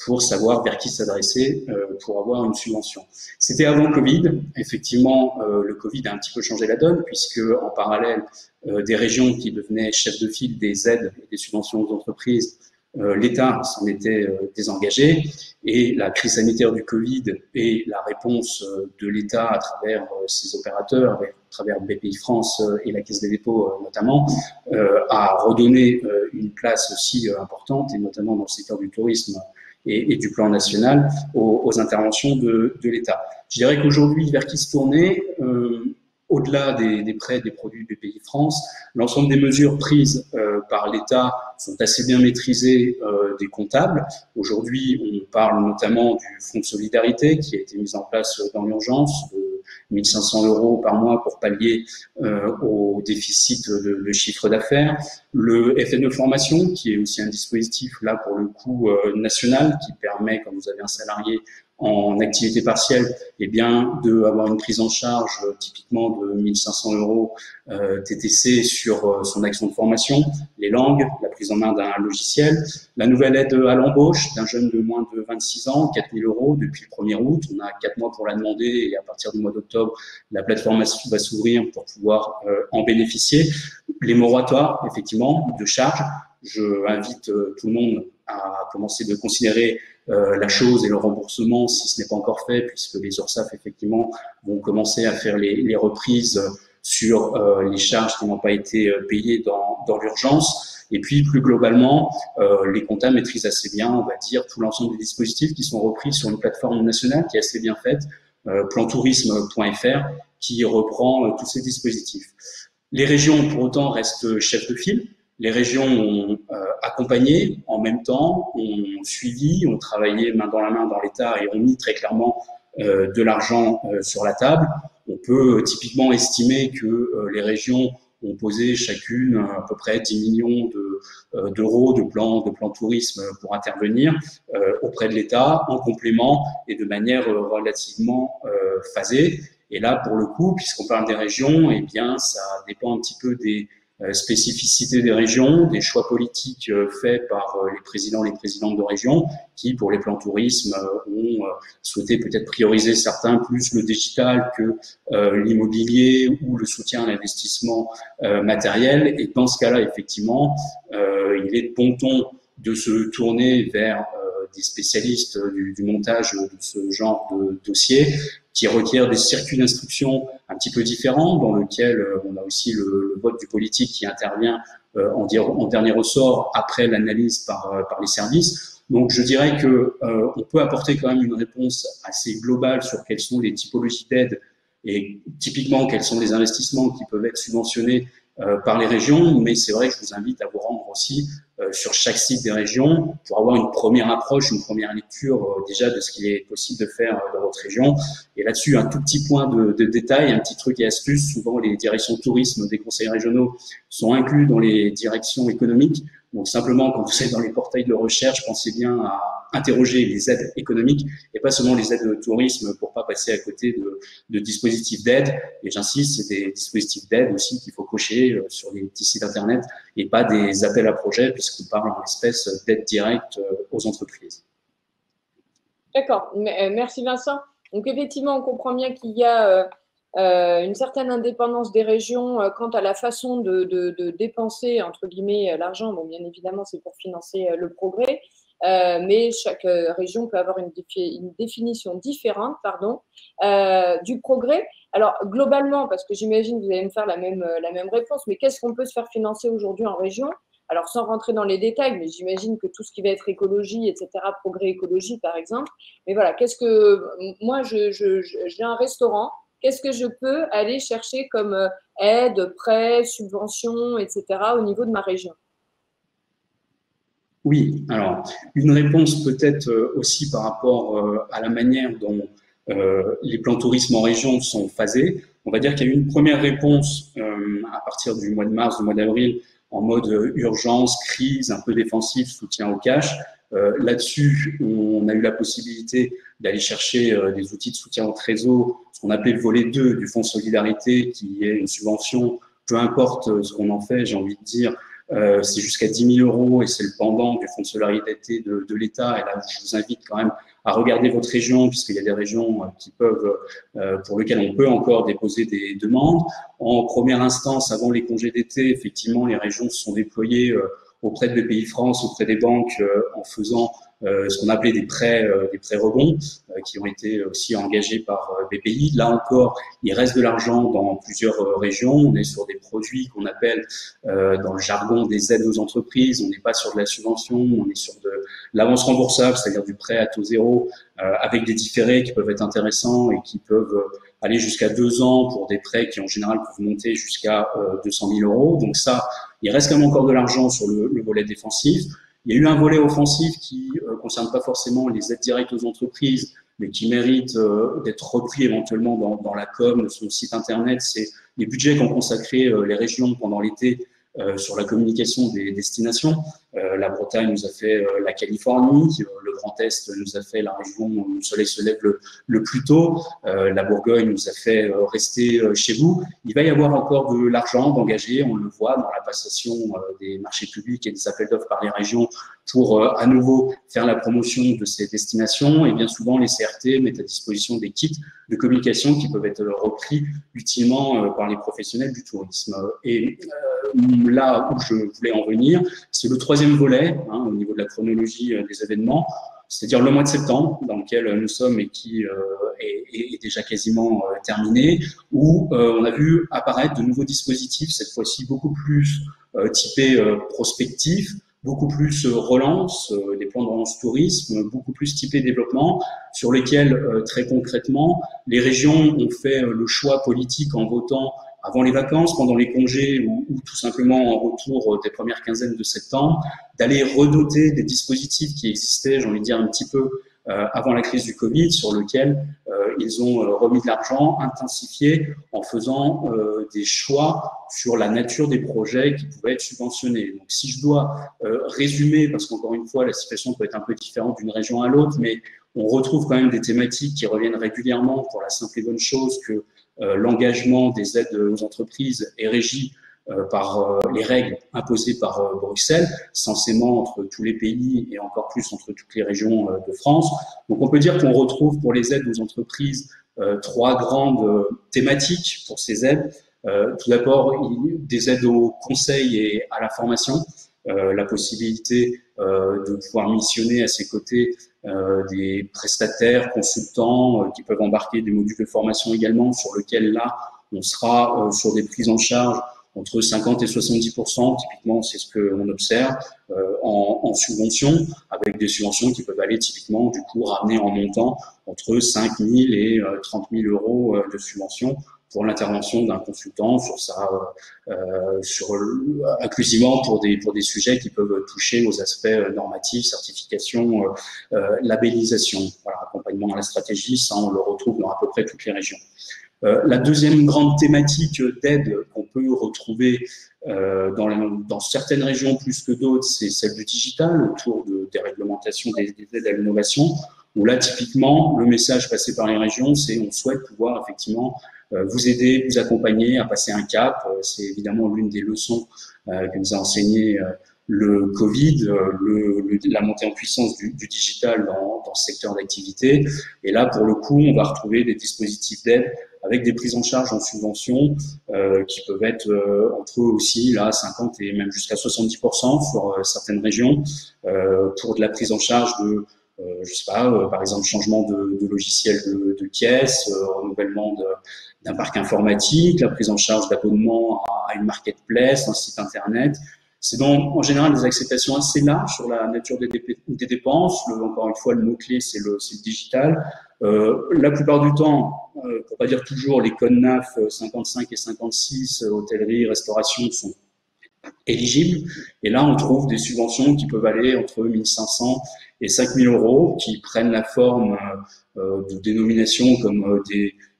pour savoir vers qui s'adresser pour avoir une subvention. C'était avant le Covid. Effectivement, le Covid a un petit peu changé la donne puisque en parallèle des régions qui devenaient chefs de file des aides et des subventions aux entreprises, l'État s'en était désengagé et la crise sanitaire du Covid et la réponse de l'État à travers ses opérateurs, à travers BPI France et la Caisse des dépôts notamment, a redonné une place aussi importante et notamment dans le secteur du tourisme et du plan national aux interventions de l'État. Je dirais qu'aujourd'hui, vers qui se tourner au-delà des prêts des produits BPI France, l'ensemble des mesures prises par l'État sont assez bien maîtrisées des comptables. Aujourd'hui, on parle notamment du fonds de solidarité qui a été mis en place dans l'urgence, de 1 500 € par mois pour pallier au déficit de chiffre d'affaires. Le FNE Formation, qui est aussi un dispositif, là pour le coup, national, qui permet, quand vous avez un salarié en activité partielle, eh bien, d'avoir une prise en charge typiquement de 1 500 € TTC sur son action de formation, les langues, la prise en main d'un logiciel, la nouvelle aide à l'embauche d'un jeune de moins de 26 ans, 4 000 € depuis le 1er août. On a 4 mois pour la demander et à partir du mois d'octobre, la plateforme va s'ouvrir pour pouvoir en bénéficier. Les moratoires, effectivement, de charges. Je invite tout le monde à commencer de considérer la chose et le remboursement si ce n'est pas encore fait, puisque les URSSAF, effectivement, vont commencer à faire les reprises sur les charges qui n'ont pas été payées dans l'urgence. Et puis, plus globalement, les comptables maîtrisent assez bien, on va dire, tout l'ensemble des dispositifs qui sont repris sur une plateforme nationale qui est assez bien faite, plantourisme.fr, qui reprend tous ces dispositifs. Les régions, pour autant, restent chefs de file. Les régions ont accompagné en même temps, ont suivi, ont travaillé main dans la main dans l'État et ont mis très clairement de l'argent sur la table. on peut typiquement estimer que les régions ont posé chacune à peu près 10 millions d'euros de plan tourisme pour intervenir auprès de l'État en complément et de manière relativement phasée. Et là, pour le coup, puisqu'on parle des régions, eh bien, ça dépend un petit peu des spécificités des régions, des choix politiques faits par les présidentes de région qui, pour les plans tourisme, ont souhaité peut-être prioriser certains plus le digital que l'immobilier ou le soutien à l'investissement matériel. Et dans ce cas-là, effectivement, il est de bon ton de se tourner vers des spécialistes du montage de ce genre de dossier qui requiert des circuits d'instruction un petit peu différents, dans lequel on a aussi le vote du politique qui intervient en dernier ressort après l'analyse par les services. Donc je dirais que on peut apporter quand même une réponse assez globale sur quelles sont les typologies d'aide et typiquement quels sont les investissements qui peuvent être subventionnés par les régions, mais c'est vrai que je vous invite à vous rendre aussi sur chaque site des régions pour avoir une première approche, une première lecture déjà de ce qu'il est possible de faire dans votre région. Et là-dessus, un tout petit point de détail, un petit truc et astuce. Souvent, les directions tourisme des conseils régionaux sont inclus dans les directions économiques. Donc simplement, quand vous êtes dans les portails de recherche, pensez bien à interroger les aides économiques et pas seulement les aides de tourisme pour pas passer à côté de dispositifs d'aide. Et j'insiste, c'est des dispositifs d'aide aussi qu'il faut cocher sur les petits sites internet et pas des appels à projets puisqu'on parle en espèce d'aide directe aux entreprises. D'accord, merci Vincent. Donc effectivement, on comprend bien qu'il y a une certaine indépendance des régions quant à la façon de dépenser, entre guillemets, l'argent. Bon, bien évidemment, c'est pour financer le progrès, mais chaque région peut avoir une définition différente du progrès. Alors, globalement, parce que j'imagine que vous allez me faire la même réponse, mais qu'est-ce qu'on peut se faire financer aujourd'hui en région? Alors, sans rentrer dans les détails, mais j'imagine que tout ce qui va être écologie, etc., progrès écologie, par exemple. Mais voilà, moi, j'ai un restaurant. Qu'est-ce que je peux aller chercher comme aide, prêt, subvention, etc. au niveau de ma région? Oui, alors une réponse peut-être aussi par rapport à la manière dont les plans tourisme en région sont phasés. On va dire qu'il y a eu une première réponse à partir du mois de mars, du mois d'avril, en mode urgence, crise, un peu défensif, soutien au cash. Là-dessus, on a eu la possibilité d'aller chercher des outils de soutien au trésor, ce qu'on appelait le volet 2 du Fonds Solidarité, qui est une subvention, peu importe ce qu'on en fait, j'ai envie de dire, c'est jusqu'à 10 000 euros et c'est le pendant du Fonds de solidarité de l'État. Et là, je vous invite quand même à regarder votre région, puisqu'il y a des régions qui peuvent, pour lesquelles on peut encore déposer des demandes. En première instance, avant les congés d'été, effectivement, les régions se sont déployées auprès de BPI-France, auprès des banques, en faisant ce qu'on appelait des prêts rebonds, qui ont été aussi engagés par BPI. Là encore, il reste de l'argent dans plusieurs régions. On est sur des produits qu'on appelle dans le jargon des aides aux entreprises. On n'est pas sur de la subvention, on est sur de l'avance remboursable, c'est-à-dire du prêt à taux zéro, avec des différés qui peuvent être intéressants et qui peuvent aller jusqu'à 2 ans pour des prêts qui en général peuvent monter jusqu'à 200 000 euros. Donc ça, il reste quand même encore de l'argent sur le volet défensif. Il y a eu un volet offensif qui concerne pas forcément les aides directes aux entreprises, mais qui mérite d'être repris éventuellement dans la com de son site internet. C'est les budgets qu'ont consacrés les régions pendant l'été sur la communication des destinations. La Bretagne nous a fait la Californie, le Grand Est nous a fait la région où le soleil se lève le plus tôt, la Bourgogne nous a fait rester chez vous. Il va y avoir encore de l'argent d'engager, on le voit dans la passation des marchés publics et des appels d'offres par les régions pour à nouveau faire la promotion de ces destinations. Et bien souvent, les CRT mettent à disposition des kits de communication qui peuvent être repris utilement par les professionnels du tourisme. Et là où je voulais en venir, c'est le troisième volet au niveau de la chronologie des événements, c'est-à-dire le mois de septembre dans lequel nous sommes et qui est déjà quasiment terminé, où on a vu apparaître de nouveaux dispositifs, cette fois-ci beaucoup plus typés prospectifs, beaucoup plus relance, des plans de relance tourisme, beaucoup plus typés développement, sur lesquels très concrètement les régions ont fait le choix politique en votant avant les vacances, pendant les congés ou tout simplement en retour des premières quinzaines de septembre, d'aller redoter des dispositifs qui existaient, j'ai envie de dire un petit peu avant la crise du Covid, sur lequel ils ont remis de l'argent, intensifié en faisant des choix sur la nature des projets qui pouvaient être subventionnés. Donc, si je dois résumer, parce qu'encore une fois, la situation peut être un peu différente d'une région à l'autre, mais on retrouve quand même des thématiques qui reviennent régulièrement pour la simple et bonne chose que l'engagement des aides aux entreprises est régi par les règles imposées par Bruxelles, censément entre tous les pays et encore plus entre toutes les régions de France. Donc on peut dire qu'on retrouve pour les aides aux entreprises trois grandes thématiques pour ces aides. Tout d'abord, des aides au conseil et à la formation, la possibilité de pouvoir missionner à ses côtés des prestataires, consultants qui peuvent embarquer des modules de formation également, sur lesquels là, on sera sur des prises en charge entre 50 et 70%, typiquement, c'est ce qu'on observe en subvention, avec des subventions qui peuvent aller typiquement, du coup, ramener en montant entre 5 000 et 30 000 euros de subvention pour l'intervention d'un consultant inclusivement pour des sujets qui peuvent toucher aux aspects normatifs, certification, labellisation. Voilà, accompagnement à la stratégie, ça on le retrouve dans à peu près toutes les régions. La deuxième grande thématique d'aide qu'on peut retrouver dans certaines régions plus que d'autres, c'est celle du digital, autour des réglementations des aides à l'innovation, où là, typiquement, le message passé par les régions, c'est on souhaite pouvoir effectivement vous aider, vous accompagner à passer un cap. C'est évidemment l'une des leçons que nous a enseigné le Covid, la montée en puissance du digital dans ce secteur d'activité. Et là, pour le coup, on va retrouver des dispositifs d'aide avec des prises en charge en subvention qui peuvent être entre eux aussi là 50 et même jusqu'à 70% sur certaines régions pour de la prise en charge de je sais pas, par exemple changement de logiciel de caisse, renouvellement d'un parc informatique, la prise en charge d'abonnement à une marketplace, un site internet. C'est donc en général des acceptations assez larges sur la nature des dépenses. Encore une fois, le mot-clé, c'est le digital. La plupart du temps, pour pas dire toujours, les codes NAF 55 et 56, hôtellerie, restauration, sont éligibles. Et là, on trouve des subventions qui peuvent aller entre 1 500 et 5 000 euros, qui prennent la forme de dénominations comme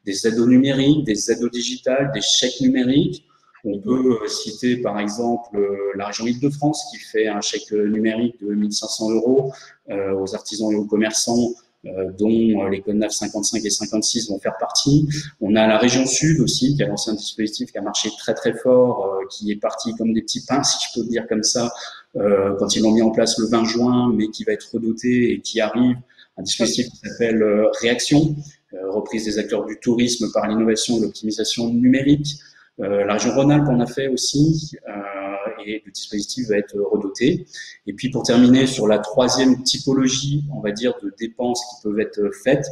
des aides au numérique, des aides au digital, des chèques numériques. On peut citer par exemple la région Île-de-France qui fait un chèque numérique de 1 500 euros aux artisans et aux commerçants dont les codes NAF 55 et 56 vont faire partie. On a la région Sud aussi qui a lancé un dispositif qui a marché très très fort, qui est parti comme des petits pains, si je peux le dire comme ça, quand ils l'ont mis en place le 20 juin, mais qui va être redoté et qui arrive, un dispositif qui s'appelle Réaction, reprise des acteurs du tourisme par l'innovation et l'optimisation numérique. La région Rhône-Alpes en a fait aussi, et le dispositif va être redoté. Et puis pour terminer sur la troisième typologie, on va dire, de dépenses qui peuvent être faites,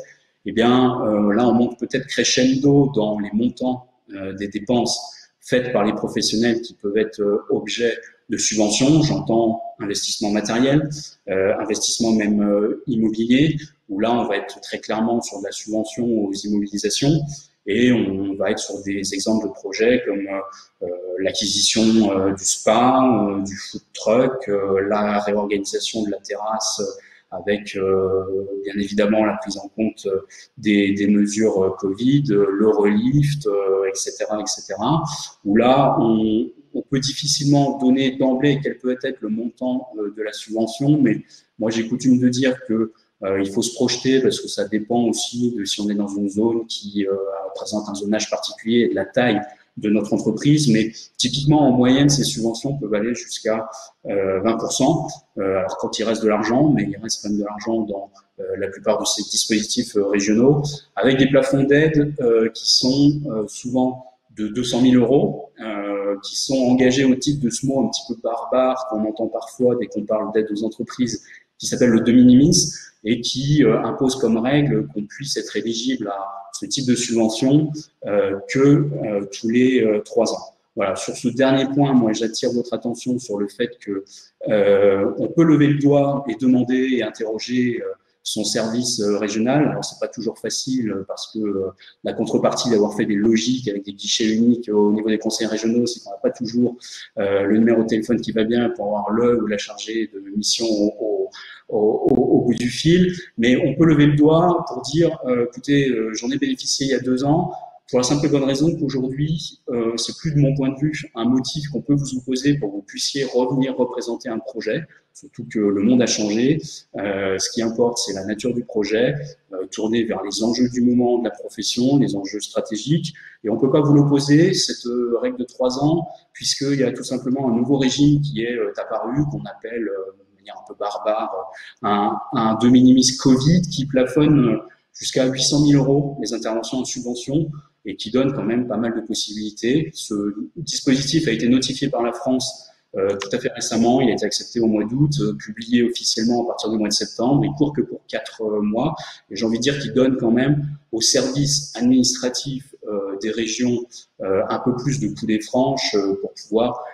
eh bien là on monte peut-être crescendo dans les montants des dépenses faites par les professionnels qui peuvent être objet de subventions. J'entends investissement matériel, investissement même immobilier, où là on va être très clairement sur de la subvention aux immobilisations. Et on va être sur des exemples de projets comme l'acquisition du spa, du food truck, la réorganisation de la terrasse avec bien évidemment la prise en compte des mesures Covid, l'Eurolift, etc., etc. Où là, on peut difficilement donner d'emblée quel peut être le montant de la subvention, mais moi j'ai coutume de dire que il faut se projeter parce que ça dépend aussi de si on est dans une zone qui présente un zonage particulier et de la taille de notre entreprise. Mais typiquement, en moyenne, ces subventions peuvent aller jusqu'à 20%. Alors quand il reste de l'argent, mais il reste quand même de l'argent dans la plupart de ces dispositifs régionaux, avec des plafonds d'aide qui sont souvent de 200 000 euros, qui sont engagés au titre de ce mot un petit peu barbare qu'on entend parfois dès qu'on parle d'aide aux entreprises, qui s'appelle le de minimis, et qui impose comme règle qu'on puisse être éligible à ce type de subvention que tous les 3 ans. Voilà, sur ce dernier point, moi j'attire votre attention sur le fait que on peut lever le doigt et demander et interroger son service régional. Alors c'est pas toujours facile parce que la contrepartie d'avoir fait des logiques avec des guichets uniques au niveau des conseils régionaux, c'est qu'on n'a pas toujours le numéro de téléphone qui va bien pour avoir le ou la chargée de mission au bout du fil, mais on peut lever le doigt pour dire, écoutez, j'en ai bénéficié il y a 2 ans, pour la simple et bonne raison qu'aujourd'hui, c'est plus de mon point de vue un motif qu'on peut vous opposer pour que vous puissiez revenir représenter un projet, surtout que le monde a changé. Ce qui importe, c'est la nature du projet, tourner vers les enjeux du moment de la profession, les enjeux stratégiques, et on ne peut pas vous l'opposer, cette règle de 3 ans, puisqu'il y a tout simplement un nouveau régime qui est apparu, qu'on appelle, de manière un peu barbare, un de minimis Covid, qui plafonne jusqu'à 800 000 € les interventions en subvention, et qui donne quand même pas mal de possibilités. Ce dispositif a été notifié par la France tout à fait récemment, il a été accepté au mois d'août, publié officiellement à partir du mois de septembre, il court que pour 4 mois, et j'ai envie de dire qu'il donne quand même aux services administratifs des régions un peu plus de coulées franches pour pouvoir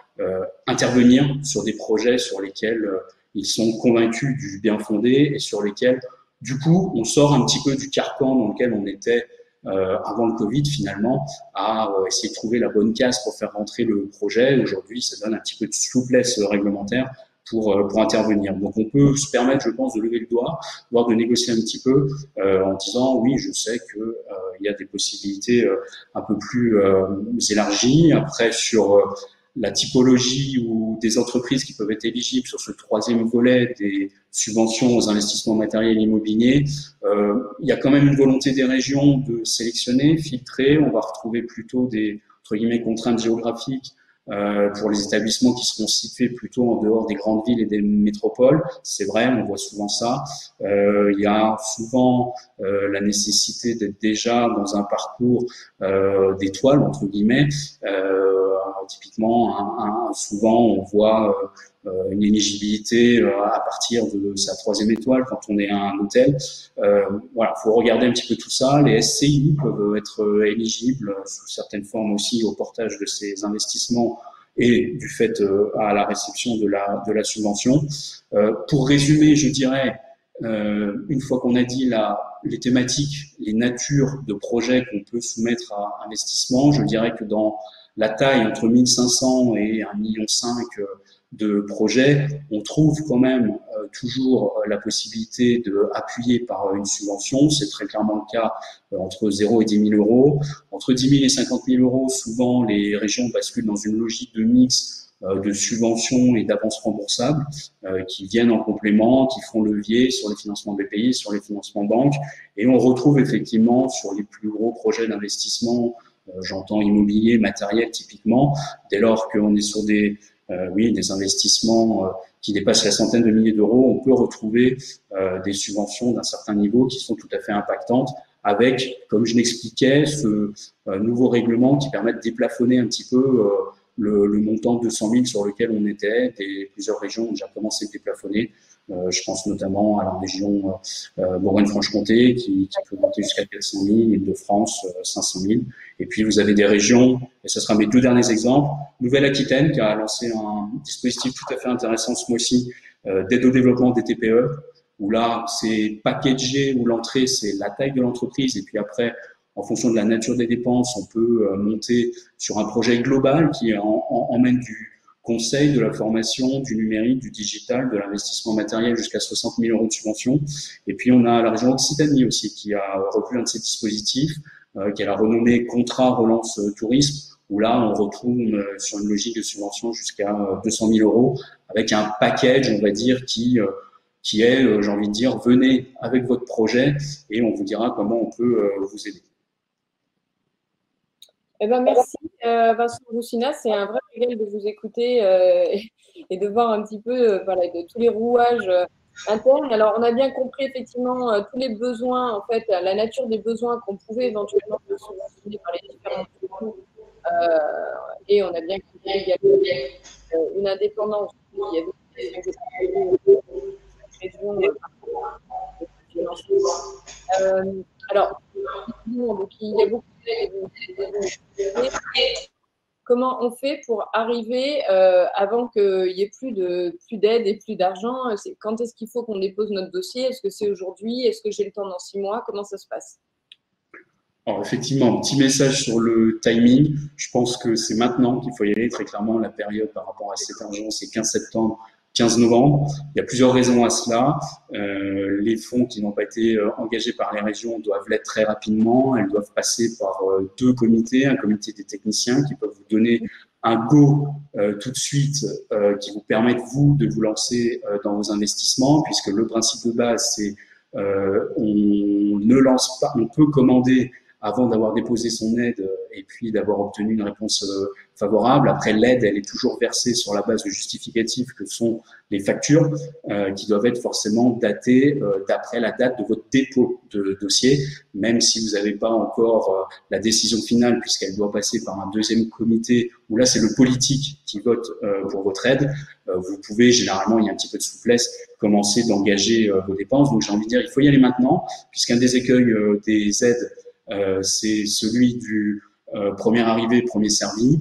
intervenir sur des projets sur lesquels ils sont convaincus du bien fondé et sur lesquels, du coup, on sort un petit peu du carcan dans lequel on était avant le Covid, finalement, à essayer de trouver la bonne case pour faire rentrer le projet. Aujourd'hui, ça donne un petit peu de souplesse réglementaire pour intervenir. Donc, on peut se permettre, je pense, de lever le doigt, voire de négocier un petit peu en disant, oui, je sais que il y a des possibilités un peu plus élargies. Après, sur la typologie ou des entreprises qui peuvent être éligibles sur ce 3e volet des subventions aux investissements matériels immobiliers, il y a quand même une volonté des régions de sélectionner, filtrer. On va retrouver plutôt des, entre guillemets, contraintes géographiques pour les établissements qui seront situés plutôt en dehors des grandes villes et des métropoles. C'est vrai, on voit souvent ça. Il y a souvent la nécessité d'être déjà dans un parcours d'étoiles, entre guillemets. Typiquement, souvent, on voit une éligibilité à partir de sa 3e étoile quand on est à un hôtel. Voilà, faut regarder un petit peu tout ça. Les SCI peuvent être éligibles sous certaines formes aussi au portage de ces investissements et du fait à la réception de la subvention. Pour résumer, je dirais, une fois qu'on a dit les thématiques, les natures de projets qu'on peut soumettre à investissement, je dirais que dans la taille entre 1500 et 1,5 million de projets, on trouve quand même toujours la possibilité d'appuyer par une subvention. C'est très clairement le cas entre 0 et 10 000 €. Entre 10 000 et 50 000 €, souvent les régions basculent dans une logique de mix de subventions et d'avances remboursables qui viennent en complément, qui font levier sur les financements BPI, sur les financements banques. Et on retrouve effectivement sur les plus gros projets d'investissement, j'entends immobilier, matériel typiquement, dès lors qu'on est sur des investissements qui dépassent la centaine de milliers d'euros, on peut retrouver des subventions d'un certain niveau qui sont tout à fait impactantes avec, comme je l'expliquais, ce nouveau règlement qui permet de déplafonner un petit peu le montant de 200 000 sur lequel on était. Plusieurs régions ont déjà commencé à déplafonner. Je pense notamment à la région Bourgogne-Franche-Comté qui peut monter jusqu'à 400 000, Île-de-France 500 000. Et puis vous avez des régions, et ce sera mes 2 derniers exemples, Nouvelle-Aquitaine qui a lancé un dispositif tout à fait intéressant ce mois-ci d'aide au développement des TPE, où là c'est packagé, où l'entrée c'est la taille de l'entreprise et puis après en fonction de la nature des dépenses, on peut monter sur un projet global qui emmène du conseil, de la formation, du numérique, du digital, de l'investissement matériel jusqu'à 60 000 € de subvention. Et puis, on a la région Occitanie aussi qui a repris un de ces dispositifs, qu'elle a renommé Contrat Relance Tourisme, où là, on retourne sur une logique de subvention jusqu'à 200 000 € avec un package, on va dire, qui est, j'ai envie de dire, venez avec votre projet et on vous dira comment on peut vous aider. Eh ben, merci Vincent Roussina, c'est un vrai régal de vous écouter et de voir un petit peu de tous les rouages internes. Alors, on a bien compris effectivement tous les besoins, en fait, la nature des besoins qu'on pouvait éventuellement subventionner par les différents groupes. Et on a bien compris également une indépendance. Il y avait des régions alors, donc, il y a beaucoup de comment on fait pour arriver avant qu'il n'y ait plus d'aide et plus d'argent? Quand est-ce qu'il faut qu'on dépose notre dossier? Est-ce que c'est aujourd'hui? Est-ce que j'ai le temps dans 6 mois? Comment ça se passe? Alors effectivement, un petit message sur le timing. Je pense que c'est maintenant qu'il faut y aller. Très clairement, la période par rapport à cet argent, c'est 15 septembre 15 novembre. Il y a plusieurs raisons à cela. Les fonds qui n'ont pas été engagés par les régions doivent l'être très rapidement. Elles doivent passer par deux comités, un comité des techniciens qui peuvent vous donner un go tout de suite qui vous permettent, vous, de vous lancer dans vos investissements, puisque le principe de base, c'est on ne lance pas, on peut commander avant d'avoir déposé son aide et puis d'avoir obtenu une réponse favorable. Après, l'aide, elle est toujours versée sur la base de justificatifs que sont les factures qui doivent être forcément datées d'après la date de votre dépôt de dossier, même si vous n'avez pas encore la décision finale puisqu'elle doit passer par un deuxième comité où là, c'est le politique qui vote pour votre aide. Vous pouvez, généralement, il y a un petit peu de souplesse, commencer d'engager vos dépenses. Donc, j'ai envie de dire, il faut y aller maintenant puisqu'un des écueils des aides, c'est celui du premier arrivé, premier servi.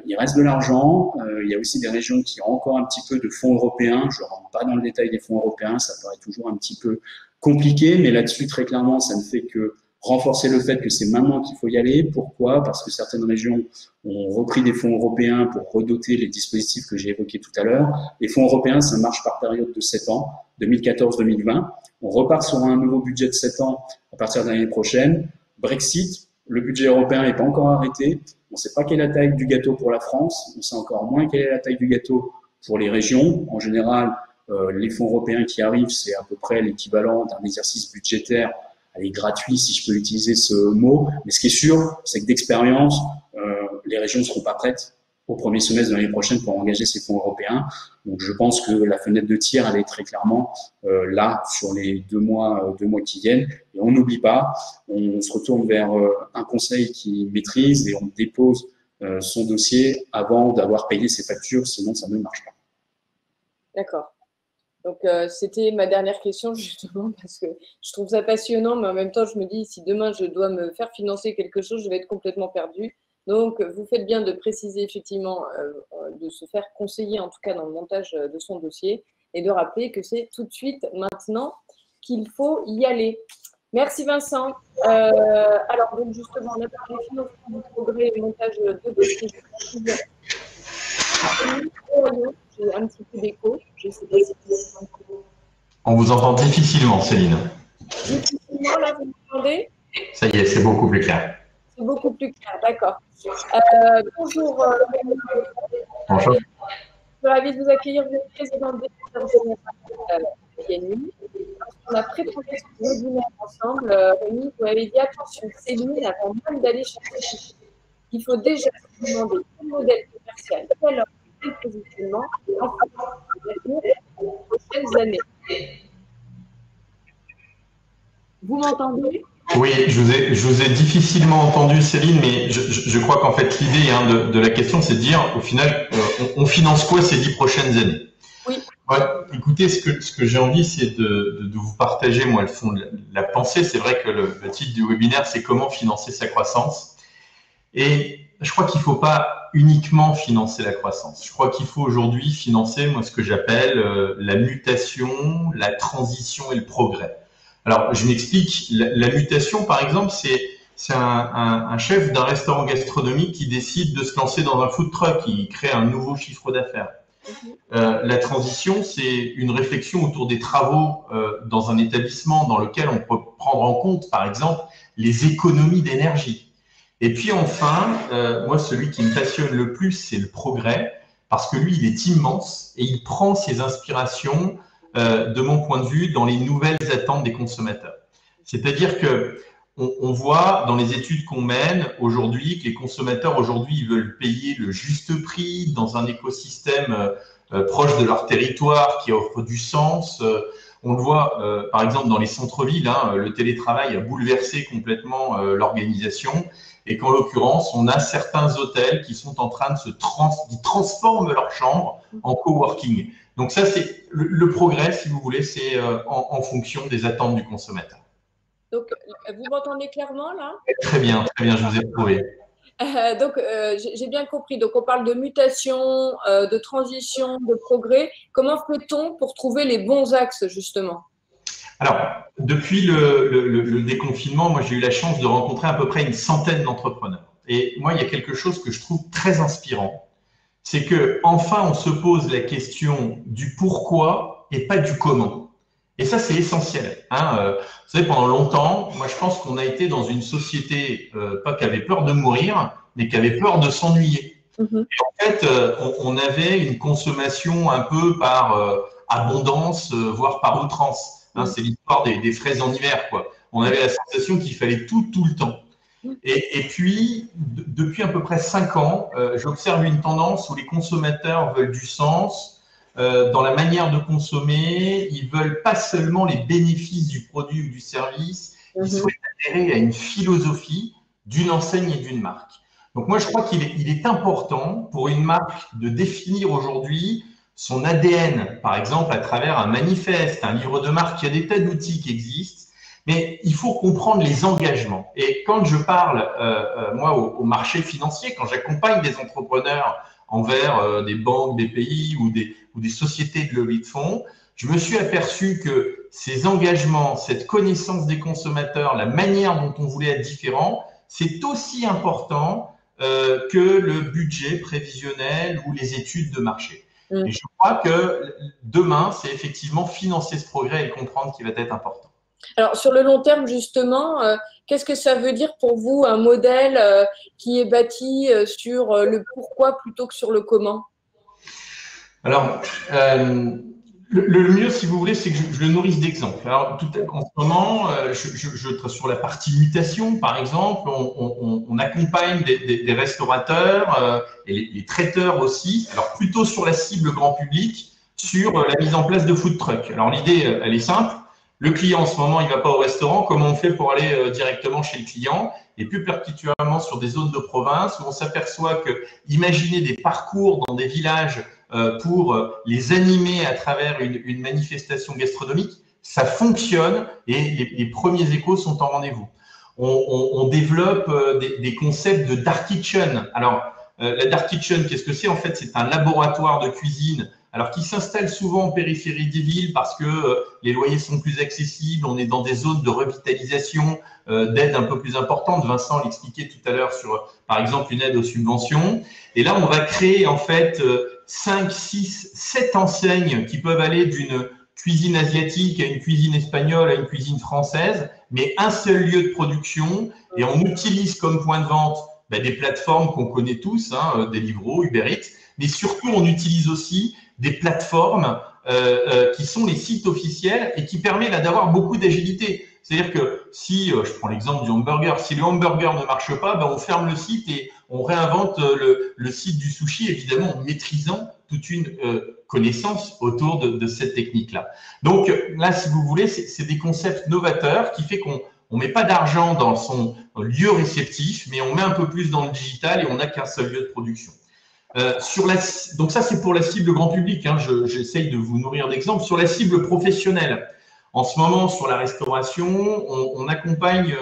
Il reste de l'argent. Il y a aussi des régions qui ont encore un petit peu de fonds européens. Je ne rentre pas dans le détail des fonds européens, ça paraît toujours un petit peu compliqué, mais là-dessus, très clairement, ça ne fait que renforcer le fait que c'est maintenant qu'il faut y aller. Pourquoi? Parce que certaines régions ont repris des fonds européens pour redoter les dispositifs que j'ai évoqués tout à l'heure. Les fonds européens, ça marche par période de 7 ans, 2014-2020. On repart sur un nouveau budget de 7 ans à partir de l'année prochaine. Brexit, le budget européen n'est pas encore arrêté. On ne sait pas quelle est la taille du gâteau pour la France. On sait encore moins quelle est la taille du gâteau pour les régions. En général, les fonds européens qui arrivent, c'est à peu près l'équivalent d'un exercice budgétaire gratuit, si je peux utiliser ce mot. Mais ce qui est sûr, c'est que d'expérience, les régions ne seront pas prêtes au premier semestre de l'année prochaine pour engager ces fonds européens. Donc, je pense que la fenêtre de tir, elle est très clairement là sur les 2 mois qui viennent. Et on n'oublie pas, on se retourne vers un conseil qui maîtrise et on dépose son dossier avant d'avoir payé ses factures, sinon ça ne marche pas. D'accord. Donc, c'était ma dernière question, justement, parce que je trouve ça passionnant, mais en même temps, je me dis, si demain, je dois me faire financer quelque chose, je vais être complètement perdue. Donc, vous faites bien de préciser, effectivement, de se faire conseiller, en tout cas, dans le montage de son dossier, et de rappeler que c'est tout de suite, maintenant, qu'il faut y aller. Merci, Vincent. Alors, donc, justement, on a parlé financement du progrès et montage de dossier. J'ai un petit peu d'écho. Je ne sais pas si vous m'entendez. On vous entend difficilement, Céline. Difficilement, là, vous m'entendez? Ça y est, c'est beaucoup plus clair. C'est beaucoup plus clair, d'accord. Bonjour. Bonjour. Je suis ravie de vous accueillir, vous êtes présidente des générales PNU. On a préparé ce webinaire ensemble. Rémi, vous avez dit attention, Céline, avant même d'aller chercher, il faut déjà se demander quel modèle commercial, quel offre, quel positionnement pour les prochaines années. Vous m'entendez? Oui, je vous ai difficilement entendu, Céline, mais je crois qu'en fait, l'idée de la question, c'est de dire, au final, on finance quoi ces 10 prochaines années? Oui. Ouais, écoutez, ce que j'ai envie, c'est de vous partager, moi, le fond de la pensée. C'est vrai que le titre du webinaire, c'est comment financer sa croissance. Et je crois qu'il ne faut pas uniquement financer la croissance. Je crois qu'il faut aujourd'hui financer, moi, ce que j'appelle la mutation, la transition et le progrès. Alors, je m'explique. La mutation, par exemple, c'est un chef d'un restaurant gastronomique qui décide de se lancer dans un food truck, qui crée un nouveau chiffre d'affaires. La transition, c'est une réflexion autour des travaux dans un établissement dans lequel on peut prendre en compte, par exemple, les économies d'énergie. Et puis enfin, moi, celui qui me passionne le plus, c'est le progrès, parce que lui, il est immense et il prend ses inspirations, de mon point de vue, dans les nouvelles attentes des consommateurs. C'est-à-dire que on voit dans les études qu'on mène aujourd'hui que les consommateurs aujourd'hui ils veulent payer le juste prix dans un écosystème proche de leur territoire qui offre du sens. On le voit par exemple dans les centres-villes, le télétravail a bouleversé complètement l'organisation et qu'en l'occurrence on a certains hôtels qui sont en train de qui transforment leurs chambres en coworking. Donc ça c'est le progrès, si vous voulez, c'est en fonction des attentes du consommateur. Donc, vous m'entendez clairement, là? Très bien, je vous ai retrouvé. Donc, j'ai bien compris. Donc, on parle de mutation, de transition, de progrès. Comment fait-on pour trouver les bons axes, justement? Alors, depuis le déconfinement, moi, j'ai eu la chance de rencontrer à peu près une centaine d'entrepreneurs. Et moi, il y a quelque chose que je trouve très inspirant. c'est que enfin on se pose la question du pourquoi et pas du comment. Et ça, c'est essentiel. Vous savez, pendant longtemps, moi, je pense qu'on a été dans une société, pas qui avait peur de mourir, mais qui avait peur de s'ennuyer. Et en fait, on avait une consommation un peu par abondance, voire par outrance. C'est l'histoire des fraises en hiver, quoi. On avait la sensation qu'il fallait tout le temps. Et puis, depuis à peu près 5 ans, j'observe une tendance où les consommateurs veulent du sens, dans la manière de consommer, ils veulent pas seulement les bénéfices du produit ou du service, ils souhaitent adhérer à une philosophie d'une enseigne et d'une marque. Donc moi, je crois qu'il est important pour une marque de définir aujourd'hui son ADN, par exemple à travers un manifeste, un livre de marque. Il y a des tas d'outils qui existent, mais il faut comprendre les engagements. Et quand je parle, moi, au marché financier, quand j'accompagne des entrepreneurs envers des banques, des pays ou des sociétés de levée de fonds, je me suis aperçu que ces engagements, cette connaissance des consommateurs, la manière dont on voulait être différent, c'est aussi important que le budget prévisionnel ou les études de marché. Et je crois que demain, c'est effectivement financer ce progrès et le comprendre qui va être important. Alors, sur le long terme, justement, qu'est-ce que ça veut dire pour vous un modèle qui est bâti sur le pourquoi plutôt que sur le comment? Alors, le mieux, si vous voulez, c'est que je le nourrisse d'exemples. Alors, en ce moment, sur la partie mutation, par exemple, on accompagne des restaurateurs et les traiteurs aussi, alors plutôt sur la cible grand public, sur la mise en place de food trucks. Alors, l'idée, elle est simple. Le client, en ce moment, il ne va pas au restaurant. Comment on fait pour aller directement chez le client? Et plus particulièrement sur des zones de province où on s'aperçoit que imaginer des parcours dans des villages pour les animer à travers une manifestation gastronomique, ça fonctionne et les premiers échos sont en rendez-vous. On développe des concepts de dark kitchen. Alors, la dark kitchen, qu'est-ce que c'est? En fait, c'est un laboratoire de cuisine qui s'installe souvent en périphérie des villes parce que les loyers sont plus accessibles, on est dans des zones de revitalisation, d'aide un peu plus importante. Vincent l'expliquait tout à l'heure sur, par exemple, une aide aux subventions. Et là, on va créer en fait 5, 6, 7 enseignes qui peuvent aller d'une cuisine asiatique à une cuisine espagnole à une cuisine française, mais un seul lieu de production. Et on utilise comme point de vente des plateformes qu'on connaît tous, Deliveroo, Uber Eats, mais surtout on utilise aussi des plateformes qui sont les sites officiels et qui permettent d'avoir beaucoup d'agilité. C'est-à-dire que si, je prends l'exemple du hamburger, si le hamburger ne marche pas, on ferme le site et on réinvente le site du sushi, évidemment en maîtrisant toute une connaissance autour de cette technique-là. Donc là, si vous voulez, c'est des concepts novateurs qui fait qu'on ne met pas d'argent dans son lieu réceptif, mais on met un peu plus dans le digital et on n'a qu'un seul lieu de production. Donc ça, c'est pour la cible grand public. J'essaye de vous nourrir d'exemples. Sur la cible professionnelle, en ce moment, sur la restauration, on accompagne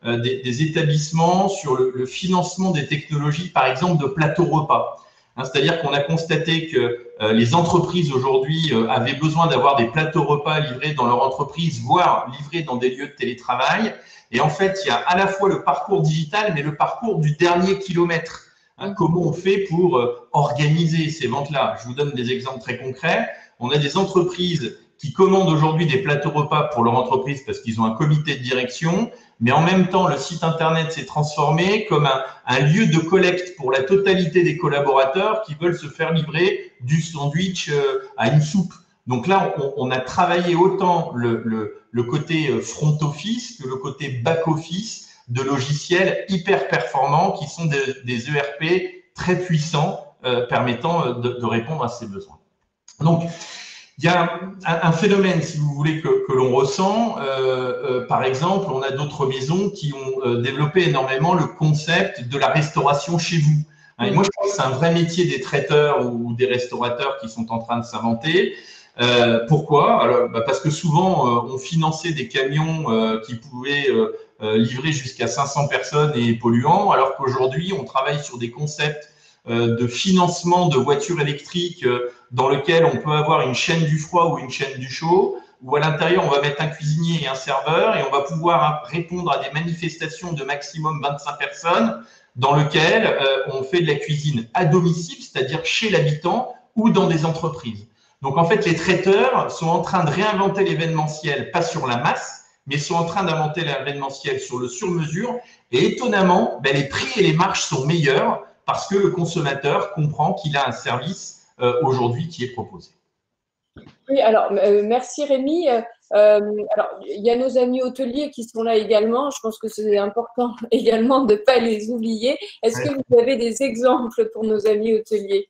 des établissements sur le financement des technologies, par exemple, de plateaux repas. C'est-à-dire qu'on a constaté que les entreprises aujourd'hui avaient besoin d'avoir des plateaux repas livrés dans leur entreprise, voire livrés dans des lieux de télétravail. Et en fait, il y a à la fois le parcours digital, mais le parcours du dernier kilomètre. Comment on fait pour organiser ces ventes-là? Je vous donne des exemples très concrets. On a des entreprises qui commandent aujourd'hui des plateaux repas pour leur entreprise parce qu'ils ont un comité de direction, mais en même temps, le site Internet s'est transformé comme un lieu de collecte pour la totalité des collaborateurs qui veulent se faire livrer du sandwich à une soupe. Donc là, on a travaillé autant le côté front office que le côté back office de logiciels hyper performants qui sont des ERP très puissants permettant de répondre à ces besoins. Donc, il y a un phénomène, si vous voulez, que l'on ressent. Par exemple, on a d'autres maisons qui ont développé énormément le concept de la restauration chez vous. Et moi, je pense que c'est un vrai métier des traiteurs ou des restaurateurs qui sont en train de s'inventer. Pourquoi? Alors, parce que souvent, on finançait des camions qui pouvaient livrer jusqu'à 500 personnes et polluants, alors qu'aujourd'hui, on travaille sur des concepts de financement de voitures électriques dans lequel on peut avoir une chaîne du froid ou une chaîne du chaud, où à l'intérieur, on va mettre un cuisinier et un serveur et on va pouvoir répondre à des manifestations de maximum 25 personnes dans lequel on fait de la cuisine à domicile, c'est-à-dire chez l'habitant ou dans des entreprises. Donc, en fait, les traiteurs sont en train de réinventer l'événementiel, pas sur la masse, mais sont en train d'inventer l'événementiel sur le sur-mesure. Et étonnamment, les prix et les marges sont meilleurs parce que le consommateur comprend qu'il a un service aujourd'hui qui est proposé. Oui, alors merci Rémi. Alors, il y a nos amis hôteliers qui sont là également. Je pense que c'est important également de ne pas les oublier. Est-ce que vous avez des exemples pour nos amis hôteliers?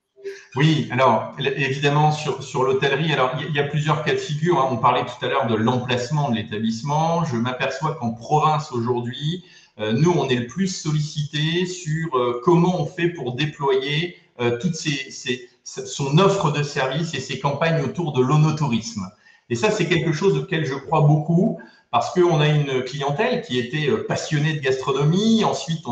Oui, alors évidemment sur l'hôtellerie, alors il y a plusieurs cas de figure, hein. On parlait tout à l'heure de l'emplacement de l'établissement. Je m'aperçois qu'en province aujourd'hui, nous on est le plus sollicité sur comment on fait pour déployer toute son offre de services et ses campagnes autour de l'onotourisme. Et ça, c'est quelque chose auquel je crois beaucoup parce qu'on a une clientèle qui était passionnée de gastronomie. Ensuite,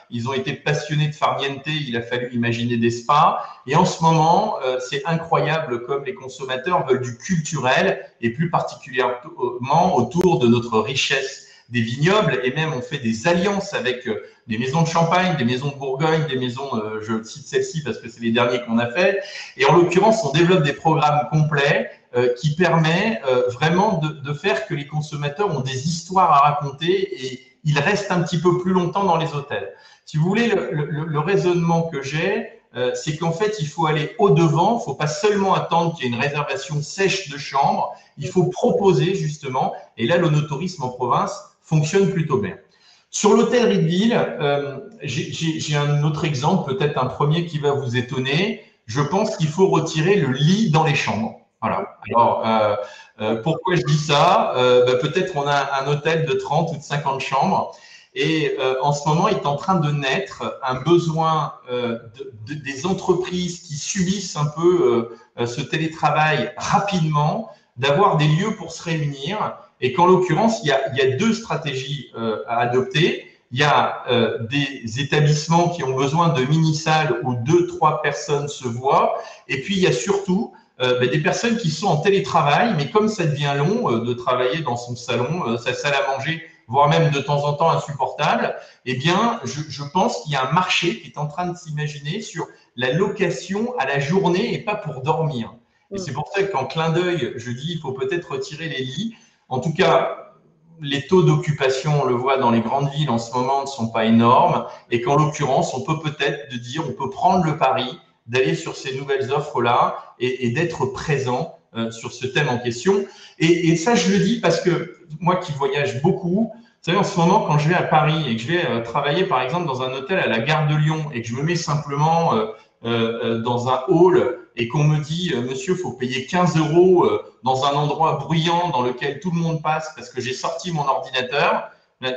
ils ont été passionnés de farniente. Il a fallu imaginer des spas. Et en ce moment, c'est incroyable comme les consommateurs veulent du culturel et plus particulièrement autour de notre richesse des vignobles. Et même, on fait des alliances avec des maisons de Champagne, des maisons de Bourgogne, des maisons, je cite celle-ci parce que c'est les derniers qu'on a fait. Et en l'occurrence, on développe des programmes complets qui permet vraiment de faire que les consommateurs ont des histoires à raconter et ils restent un petit peu plus longtemps dans les hôtels. Si vous voulez, le raisonnement que j'ai, c'est qu'en fait, il faut aller au-devant. Il ne faut pas seulement attendre qu'il y ait une réservation sèche de chambre. Il faut proposer justement. Et là, l'onotourisme en province fonctionne plutôt bien. Sur l'hôtellerie de ville, j'ai un autre exemple, peut-être un premier qui va vous étonner. Je pense qu'il faut retirer le lit dans les chambres. Voilà. Alors, pourquoi je dis ça? Peut-être on a un hôtel de 30 ou de 50 chambres et en ce moment, il est en train de naître un besoin des entreprises qui subissent un peu ce télétravail rapidement, d'avoir des lieux pour se réunir et qu'en l'occurrence, il y a deux stratégies à adopter. Il y a des établissements qui ont besoin de mini-salles où 2-3 personnes se voient et puis il y a surtout des personnes qui sont en télétravail, mais comme ça devient long de travailler dans son salon, sa salle à manger, voire même de temps en temps insupportable, eh bien, je pense qu'il y a un marché qui est en train de s'imaginer sur la location à la journée et pas pour dormir. Et c'est pour ça qu'en clin d'œil, je dis il faut peut-être retirer les lits. En tout cas, les taux d'occupation, on le voit dans les grandes villes en ce moment, ne sont pas énormes et qu'en l'occurrence, on peut peut-être dire, on peut prendre le pari d'aller sur ces nouvelles offres-là et d'être présent sur ce thème en question. Et ça, je le dis parce que moi qui voyage beaucoup, vous savez, en ce moment, quand je vais à Paris et que je vais travailler, par exemple, dans un hôtel à la gare de Lyon et que je me mets simplement dans un hall et qu'on me dit « Monsieur, il faut payer 15 € dans un endroit bruyant dans lequel tout le monde passe parce que j'ai sorti mon ordinateur », il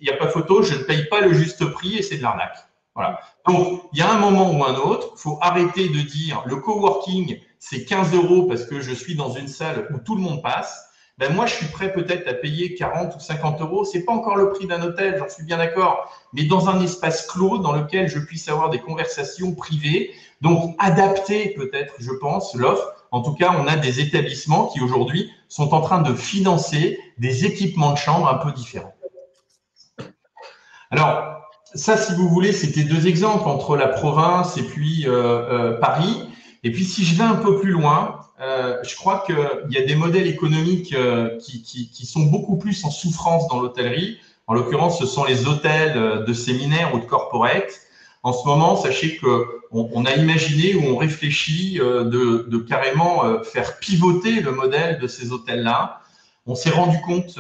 n'y a pas photo, je ne paye pas le juste prix et c'est de l'arnaque. Voilà. Donc, il y a un moment ou un autre, il faut arrêter de dire le coworking, c'est 15 € parce que je suis dans une salle où tout le monde passe. Moi, je suis prêt peut-être à payer 40 ou 50 €. Ce n'est pas encore le prix d'un hôtel, j'en suis bien d'accord, mais dans un espace clos dans lequel je puisse avoir des conversations privées. Donc, adapter peut-être, je pense, l'offre. En tout cas, on a des établissements qui aujourd'hui sont en train de financer des équipements de chambre un peu différents. Alors, ça, si vous voulez, c'était deux exemples entre la province et puis Paris. Et puis, si je vais un peu plus loin, je crois qu'il y a des modèles économiques qui sont beaucoup plus en souffrance dans l'hôtellerie. En l'occurrence, ce sont les hôtels de séminaires ou de corporate. En ce moment, sachez qu'on a imaginé ou on réfléchit de carrément faire pivoter le modèle de ces hôtels-là. On s'est rendu compte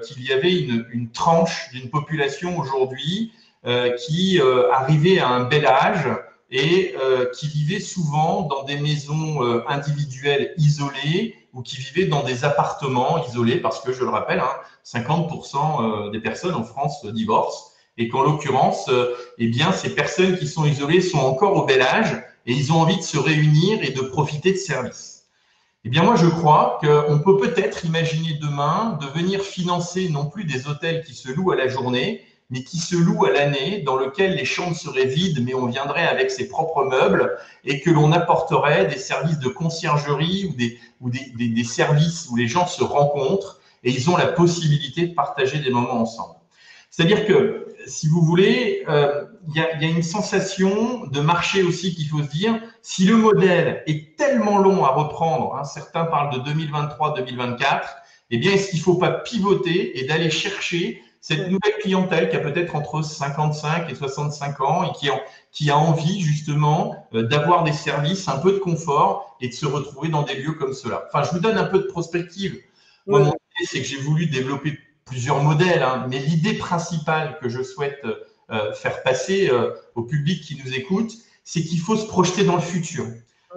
qu'il y avait une tranche d'une population aujourd'hui qui arrivait à un bel âge et qui vivait souvent dans des maisons individuelles isolées ou qui vivaient dans des appartements isolés parce que, je le rappelle, 50% des personnes en France divorcent et qu'en l'occurrence, eh bien, ces personnes qui sont isolées sont encore au bel âge et ils ont envie de se réunir et de profiter de services. Eh bien, moi, je crois qu'on peut peut-être imaginer demain de venir financer non plus des hôtels qui se louent à la journée, mais qui se louent à l'année, dans lequel les chambres seraient vides, mais on viendrait avec ses propres meubles et que l'on apporterait des services de conciergerie ou des services où les gens se rencontrent et ils ont la possibilité de partager des moments ensemble. C'est-à-dire que, si vous voulez, il y a une sensation de marché aussi qu'il faut se dire, si le modèle est tellement long à reprendre, hein, certains parlent de 2023-2024, eh bien, est-ce qu'il ne faut pas pivoter et d'aller chercher cette nouvelle clientèle qui a peut-être entre 55 et 65 ans et qui a envie justement d'avoir des services, un peu de confort et de se retrouver dans des lieux comme cela. Enfin, je vous donne un peu de prospective. Moi, mon idée, c'est que j'ai voulu développer plusieurs modèles, hein, mais l'idée principale que je souhaite faire passer au public qui nous écoute, c'est qu'il faut se projeter dans le futur.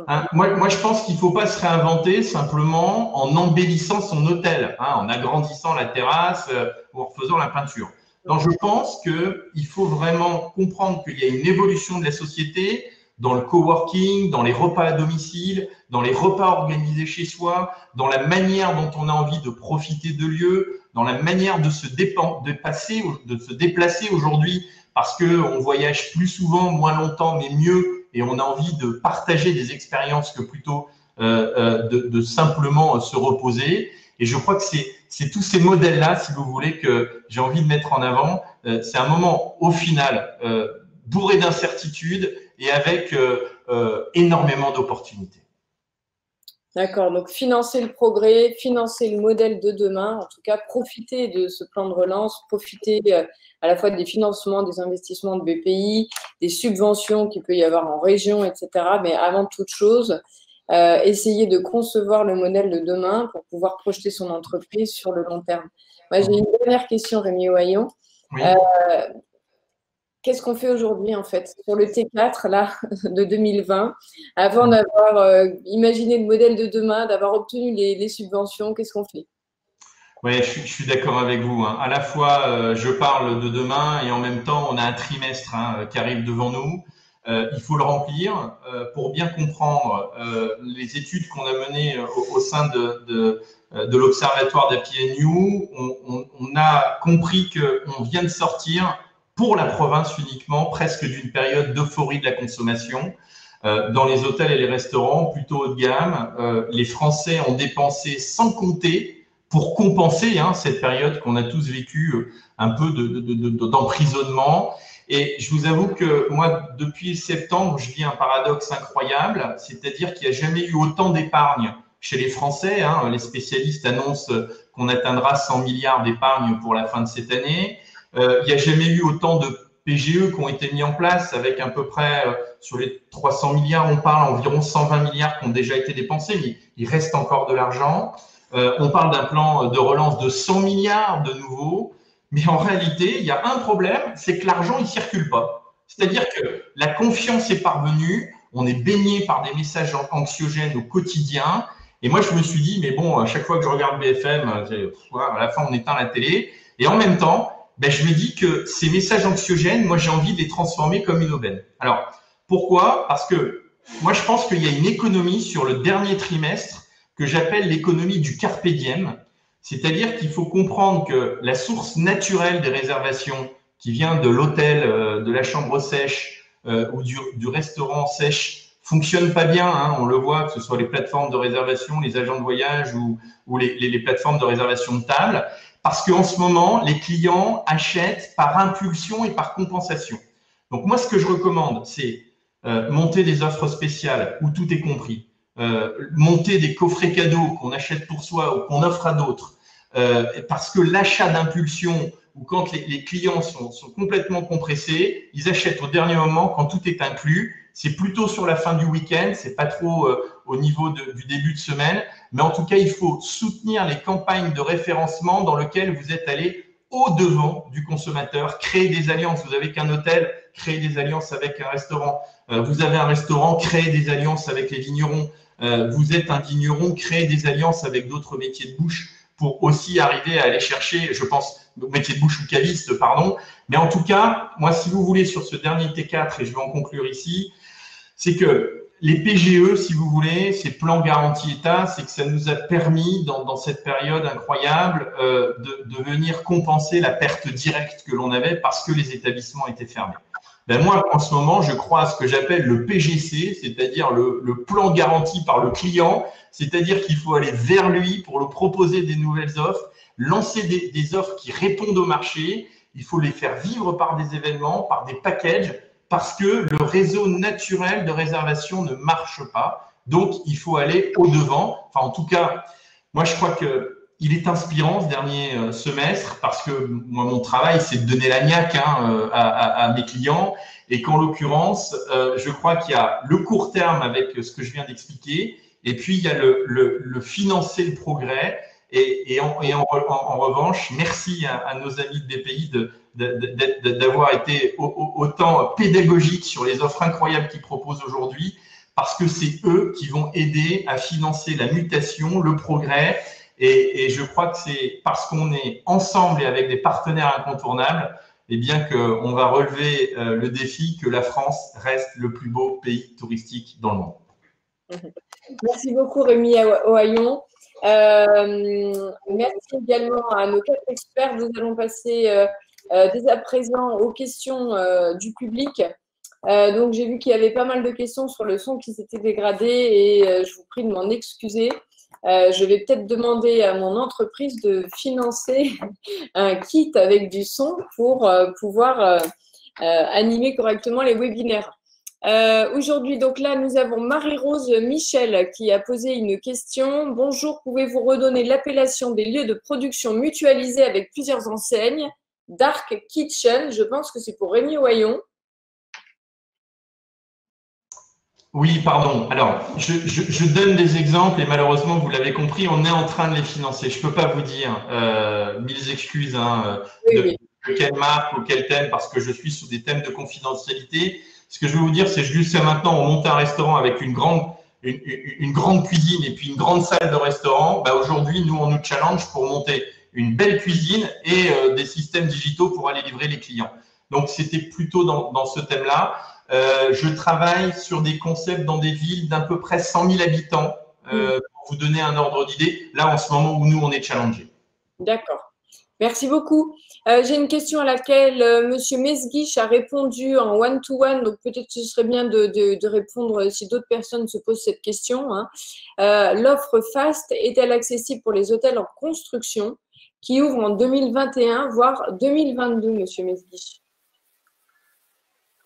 Hein, moi, je pense qu'il ne faut pas se réinventer simplement en embellissant son hôtel, hein, en agrandissant la terrasse ou en refaisant la peinture. Donc, je pense qu'il faut vraiment comprendre qu'il y a une évolution de la société dans le coworking, dans les repas à domicile, dans les repas organisés chez soi, dans la manière dont on a envie de profiter de lieux, dans la manière de se déplacer aujourd'hui parce qu'on voyage plus souvent, moins longtemps, mais mieux, et on a envie de partager des expériences que plutôt de simplement se reposer. Et je crois que c'est tous ces modèles-là, si vous voulez, que j'ai envie de mettre en avant. C'est un moment, au final, bourré d'incertitudes et avec énormément d'opportunités. D'accord, donc financer le progrès, financer le modèle de demain, en tout cas profiter de ce plan de relance, profiter à la fois des financements, des investissements de BPI, des subventions qu'il peut y avoir en région, etc. Mais avant toute chose, essayer de concevoir le modèle de demain pour pouvoir projeter son entreprise sur le long terme. Moi, j'ai une dernière question, Rémi Ohaillon. Oui. Qu'est-ce qu'on fait aujourd'hui, en fait, sur le T4 là, de 2020, avant d'avoir imaginé le modèle de demain, d'avoir obtenu les subventions, qu'est-ce qu'on fait? Oui, je suis d'accord avec vous. Hein. À la fois, je parle de demain et en même temps, on a un trimestre qui arrive devant nous. Il faut le remplir pour bien comprendre les études qu'on a menées au sein de l'Observatoire d'APNU. On a compris qu'on vient de sortir pour la province uniquement, presque d'une période d'euphorie de la consommation. Dans les hôtels et les restaurants, plutôt haut de gamme, les Français ont dépensé sans compter pour compenser cette période qu'on a tous vécue, un peu d'emprisonnement. Et je vous avoue que moi, depuis septembre, je vis un paradoxe incroyable, c'est-à-dire qu'il n'y a jamais eu autant d'épargne chez les Français. Hein. Les spécialistes annoncent qu'on atteindra 100 milliards d'épargne pour la fin de cette année. Il n'y a jamais eu autant de PGE qui ont été mis en place avec à peu près, sur les 300 milliards, on parle environ 120 milliards qui ont déjà été dépensés, mais il reste encore de l'argent. On parle d'un plan de relance de 100 milliards de nouveau, mais en réalité, il y a un problème, c'est que l'argent, il ne circule pas. C'est-à-dire que la confiance est parvenue, on est baigné par des messages anxiogènes au quotidien, et moi, je me suis dit, mais bon, à chaque fois que je regarde BFM, à la fin, on éteint la télé, et en même temps, je me dis que ces messages anxiogènes, moi, j'ai envie de les transformer comme une aubaine. Alors, pourquoi? Parce que moi, je pense qu'il y a une économie sur le dernier trimestre que j'appelle l'économie du carpe diem. C'est-à-dire qu'il faut comprendre que la source naturelle des réservations qui vient de l'hôtel, de la chambre sèche ou du restaurant sèche fonctionne pas bien. Hein, on le voit, que ce soit les plateformes de réservation, les agents de voyage ou les plateformes de réservation de table. Parce qu'en ce moment, les clients achètent par impulsion et par compensation. Donc moi, ce que je recommande, c'est monter des offres spéciales où tout est compris, monter des coffrets cadeaux qu'on achète pour soi ou qu'on offre à d'autres, parce que l'achat d'impulsion ou quand les clients sont complètement compressés, ils achètent au dernier moment quand tout est inclus. C'est plutôt sur la fin du week-end, c'est pas trop au niveau du début de semaine. Mais en tout cas, il faut soutenir les campagnes de référencement dans lesquelles vous êtes allé au-devant du consommateur, créer des alliances. Vous avez qu'un hôtel, créer des alliances avec un restaurant. Vous avez un restaurant, créer des alliances avec les vignerons. Vous êtes un vigneron, créer des alliances avec d'autres métiers de bouche pour aussi arriver à aller chercher, je pense, métier de bouche ou caviste, pardon. Mais en tout cas, moi, si vous voulez, sur ce dernier T4, et je vais en conclure ici, c'est que les PGE, si vous voulez, ces plans garantie État, c'est que ça nous a permis, dans cette période incroyable, de venir compenser la perte directe que l'on avait parce que les établissements étaient fermés. Moi, en ce moment, je crois à ce que j'appelle le PGC, c'est-à-dire le plan garanti par le client, c'est-à-dire qu'il faut aller vers lui pour lui proposer des nouvelles offres, lancer des offres qui répondent au marché, il faut les faire vivre par des événements, par des packages, parce que le réseau naturel de réservation ne marche pas. Donc, il faut aller au-devant. Enfin, en tout cas, moi, je crois qu'il est inspirant ce dernier semestre parce que moi, mon travail, c'est de donner la niaque à mes clients. Et qu'en l'occurrence, je crois qu'il y a le court terme avec ce que je viens d'expliquer, et puis il y a le financer le progrès. Et en revanche, merci à nos amis de BPI d'avoir été autant pédagogiques sur les offres incroyables qu'ils proposent aujourd'hui, parce que c'est eux qui vont aider à financer la mutation, le progrès. Et je crois que c'est parce qu'on est ensemble et avec des partenaires incontournables, et bien qu'on va relever le défi que la France reste le plus beau pays touristique dans le monde. Merci beaucoup Rémi Ohaillon. Merci également à nos 4 experts. Nous allons passer dès à présent aux questions du public. Donc j'ai vu qu'il y avait pas mal de questions sur le son qui s'était dégradé et je vous prie de m'en excuser. Je vais peut-être demander à mon entreprise de financer un kit avec du son pour pouvoir animer correctement les webinaires. Aujourd'hui, donc là, nous avons Marie-Rose Michel qui a posé une question. Bonjour, pouvez-vous redonner l'appellation des lieux de production mutualisés avec plusieurs enseignes? Dark Kitchen, je pense que c'est pour Rémi Ohaillon. Oui, pardon. Alors, je donne des exemples et malheureusement, vous l'avez compris, on est en train de les financer. Je ne peux pas vous dire, mille excuses, de quelle marque ou quel thème, parce que je suis sous des thèmes de confidentialité. Ce que je veux vous dire, c'est que jusqu'à maintenant, on monte un restaurant avec une grande cuisine et puis une grande salle de restaurant. Bah, aujourd'hui, nous, on nous challenge pour monter une belle cuisine et des systèmes digitaux pour aller livrer les clients. Donc, c'était plutôt dans ce thème-là. Je travaille sur des concepts dans des villes d'à peu près 100 000 habitants, pour vous donner un ordre d'idée, là en ce moment où nous, on est challengés. D'accord. Merci beaucoup. J'ai une question à laquelle M. Mesguich a répondu en one-to-one, donc peut-être que ce serait bien de répondre si d'autres personnes se posent cette question. L'offre FAST est-elle accessible pour les hôtels en construction qui ouvrent en 2021, voire 2022, M. Mesguich?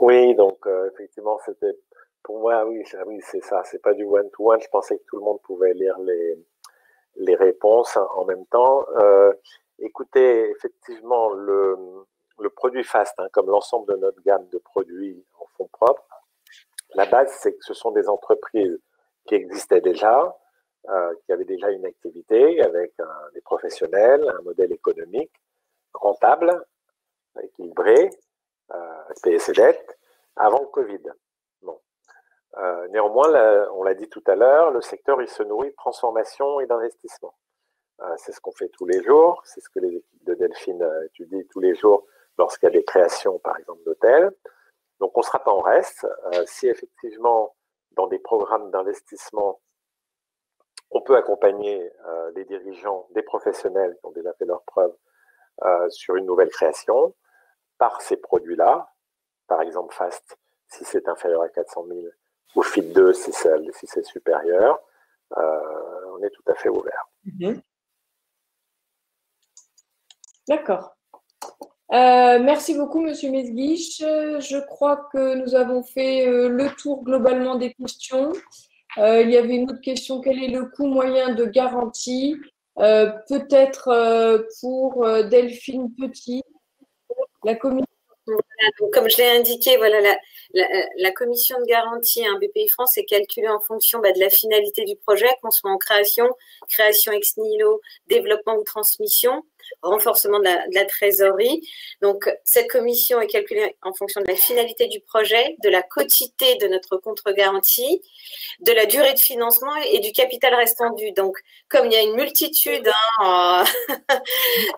Oui, donc effectivement, c'était pour moi, oui, c'est ça, c'est pas du one-to-one. Je pensais que tout le monde pouvait lire les réponses en même temps. Écoutez, effectivement, le produit FAST, comme l'ensemble de notre gamme de produits en fonds propres, la base, c'est que ce sont des entreprises qui existaient déjà, qui avaient déjà une activité avec des professionnels, un modèle économique rentable, équilibré, payer ses dettes, avant le Covid. Bon. Néanmoins, on l'a dit tout à l'heure, le secteur il se nourrit de transformation et d'investissement. C'est ce qu'on fait tous les jours, c'est ce que les équipes de Delphine étudient tous les jours lorsqu'il y a des créations, par exemple, d'hôtels. Donc, on ne sera pas en reste. Si effectivement, dans des programmes d'investissement, on peut accompagner les dirigeants, des professionnels qui ont déjà fait leurs preuves sur une nouvelle création, par ces produits-là, par exemple FAST, si c'est inférieur à 400 000, ou FIT2 si c'est supérieur, on est tout à fait ouvert. D'accord. Merci beaucoup, Monsieur Mesguich. Je crois que nous avons fait le tour globalement des questions. Il y avait une autre question. Quel est le coût moyen de garantie? Peut-être pour Delphine Petit, la commission. Voilà, donc comme je l'ai indiqué, voilà, la commission de garantie BPI France est calculée en fonction de la finalité du projet, qu'on soit en création ex nihilo, développement ou transmission, renforcement de la trésorerie. Donc, cette commission est calculée en fonction de la finalité du projet, de la quotité de notre contre-garantie, de la durée de financement et du capital restant dû. Donc, comme il y a une multitude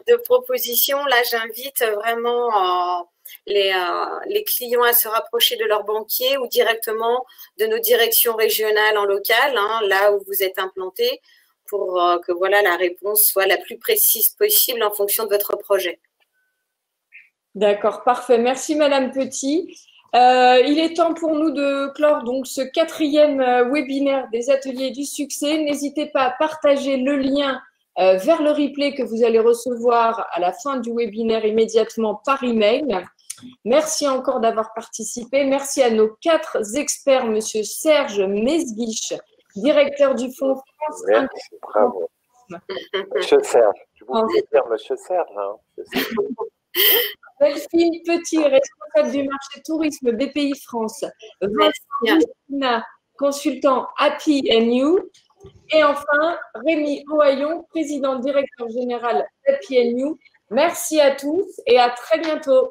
de propositions, là, j'invite vraiment les clients à se rapprocher de leur banquier ou directement de nos directions régionales en local, là où vous êtes implantés, pour que voilà, la réponse soit la plus précise possible en fonction de votre projet. D'accord, parfait. Merci Madame Petit. Il est temps pour nous de clore donc ce 4e webinaire des ateliers du succès. N'hésitez pas à partager le lien vers le replay que vous allez recevoir à la fin du webinaire immédiatement par email. Merci encore d'avoir participé. Merci à nos 4 experts, Monsieur Serge Mesguich, directeur du Fonds France. Merci, bravo. Monsieur Serge, tu voulais dire Monsieur Serge, hein? Delphine Petit, responsable du marché tourisme BPI France. Vincent Bustina, consultant Happy & You. Et enfin, Rémi Ohaillon, président directeur général d'Happy & You. Merci à tous et à très bientôt.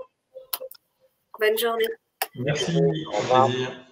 Bonne journée. Merci, au plaisir.